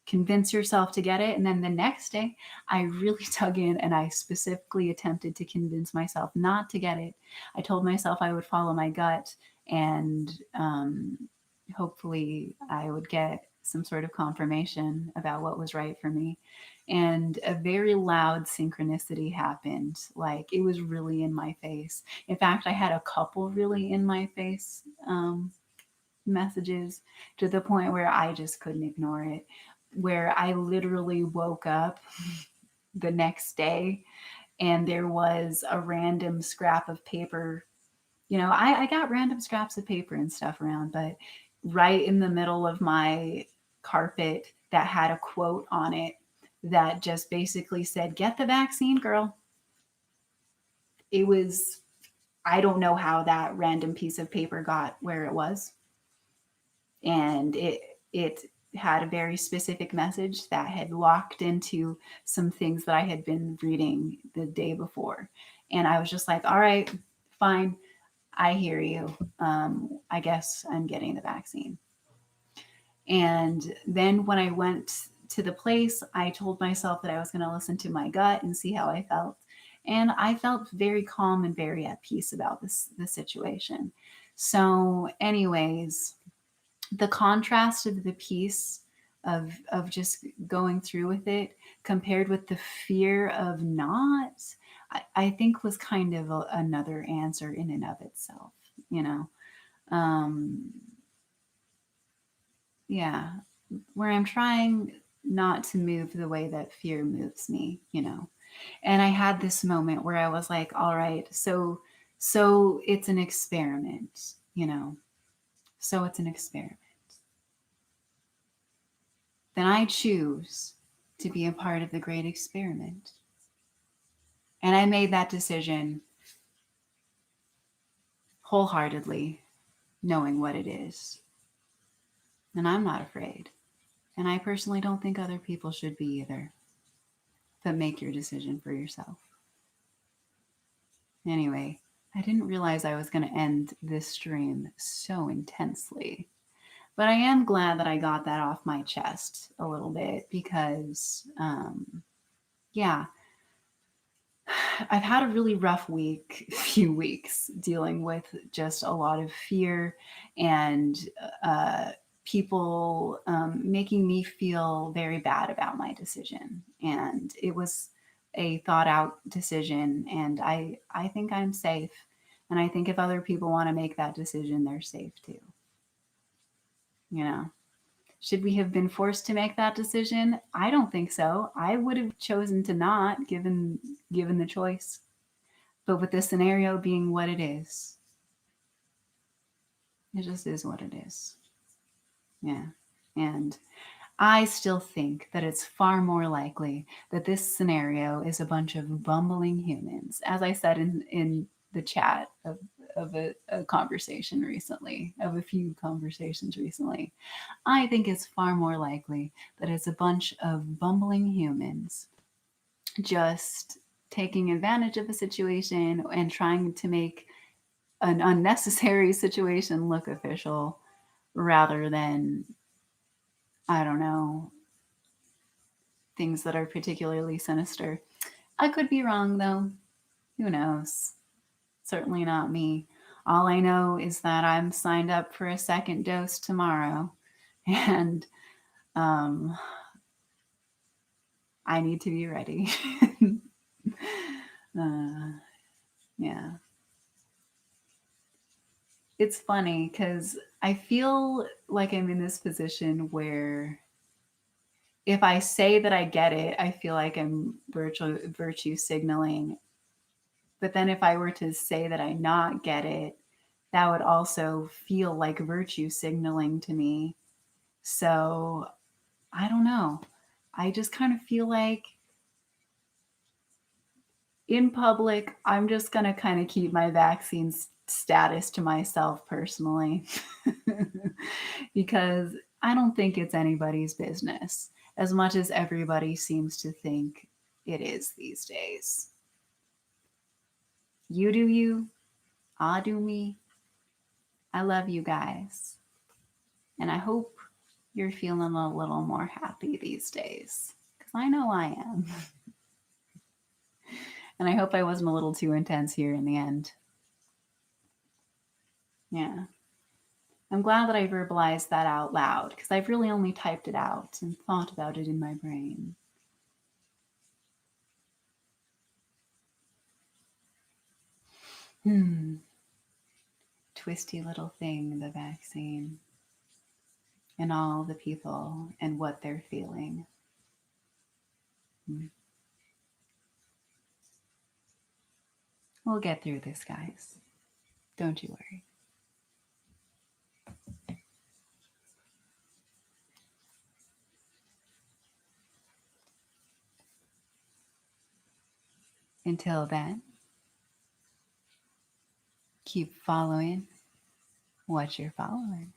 convince yourself to get it. And then the next day, I really dug in and I specifically attempted to convince myself not to get it. I told myself I would follow my gut, and hopefully I would get some sort of confirmation about what was right for me. And a very loud synchronicity happened. Like, it was really in my face. In fact, I had a couple really in my face messages, to the point where I just couldn't ignore it, where I literally woke up the next day and there was a random scrap of paper. I got random scraps of paper and stuff around, but right in the middle of my carpet that had a quote on it that just basically said, "Get the vaccine, girl." It was, I don't know how that random piece of paper got where it was. And it had a very specific message that had locked into some things that I had been reading the day before. And I was just like, all right, fine, I hear you. I guess I'm getting the vaccine. And then when I went to the place, I told myself that I was going to listen to my gut and see how I felt. And I felt very calm and very at peace about the situation. So, anyways, the contrast of the peace of just going through with it, compared with the fear of not, I think was kind of another answer in and of itself, um yeah, where I'm trying not to move the way that fear moves me. And I had this moment where I was like, all right, so it's an experiment. So it's an experiment. Then I choose to be a part of the great experiment. And I made that decision wholeheartedly, knowing what it is. And I'm not afraid. And I personally don't think other people should be either. But make your decision for yourself. Anyway, I didn't realize I was going to end this stream so intensely. But I am glad that I got that off my chest a little bit, because, yeah, I've had a really rough few weeks dealing with just a lot of fear and uh, people making me feel very bad about my decision. And it was a thought out decision, and I think I'm safe. And I think if other people want to make that decision, they're safe too. You know, should we have been forced to make that decision? I don't think so. I would have chosen to not, given the choice. But with this scenario being what it just is what it is. Yeah. And I still think that it's far more likely that this scenario is a bunch of bumbling humans. As I said in the chat of a conversation recently, of a few conversations recently, I think it's far more likely that it's a bunch of bumbling humans just taking advantage of a situation and trying to make an unnecessary situation look official rather than, I don't know, things that are particularly sinister. I could be wrong though. Who knows? Certainly not me. All I know is that I'm signed up for a second dose tomorrow and um, I need to be ready. uh, yeah. It's funny because I feel like I'm in this position where if I say that I get it, I feel like I'm virtue signaling. But then if I were to say that I not get it, that would also feel like virtue signaling to me. So I don't know. I just kind of feel like in public, I'm just going to kind of keep my vaccine status to myself personally because I don't think it's anybody's business as much as everybody seems to think it is these days. You do you, I do me. I love you guys. And I hope you're feeling a little more happy these days because I know I am. And I hope I wasn't a little too intense here in the end. Yeah. I'm glad that I verbalized that out loud because I've really only typed it out and thought about it in my brain. Hmm. Twisty little thing, the vaccine, and all the people and what they're feeling. Hmm. We'll get through this, guys. Don't you worry. Until then, keep following what you're following.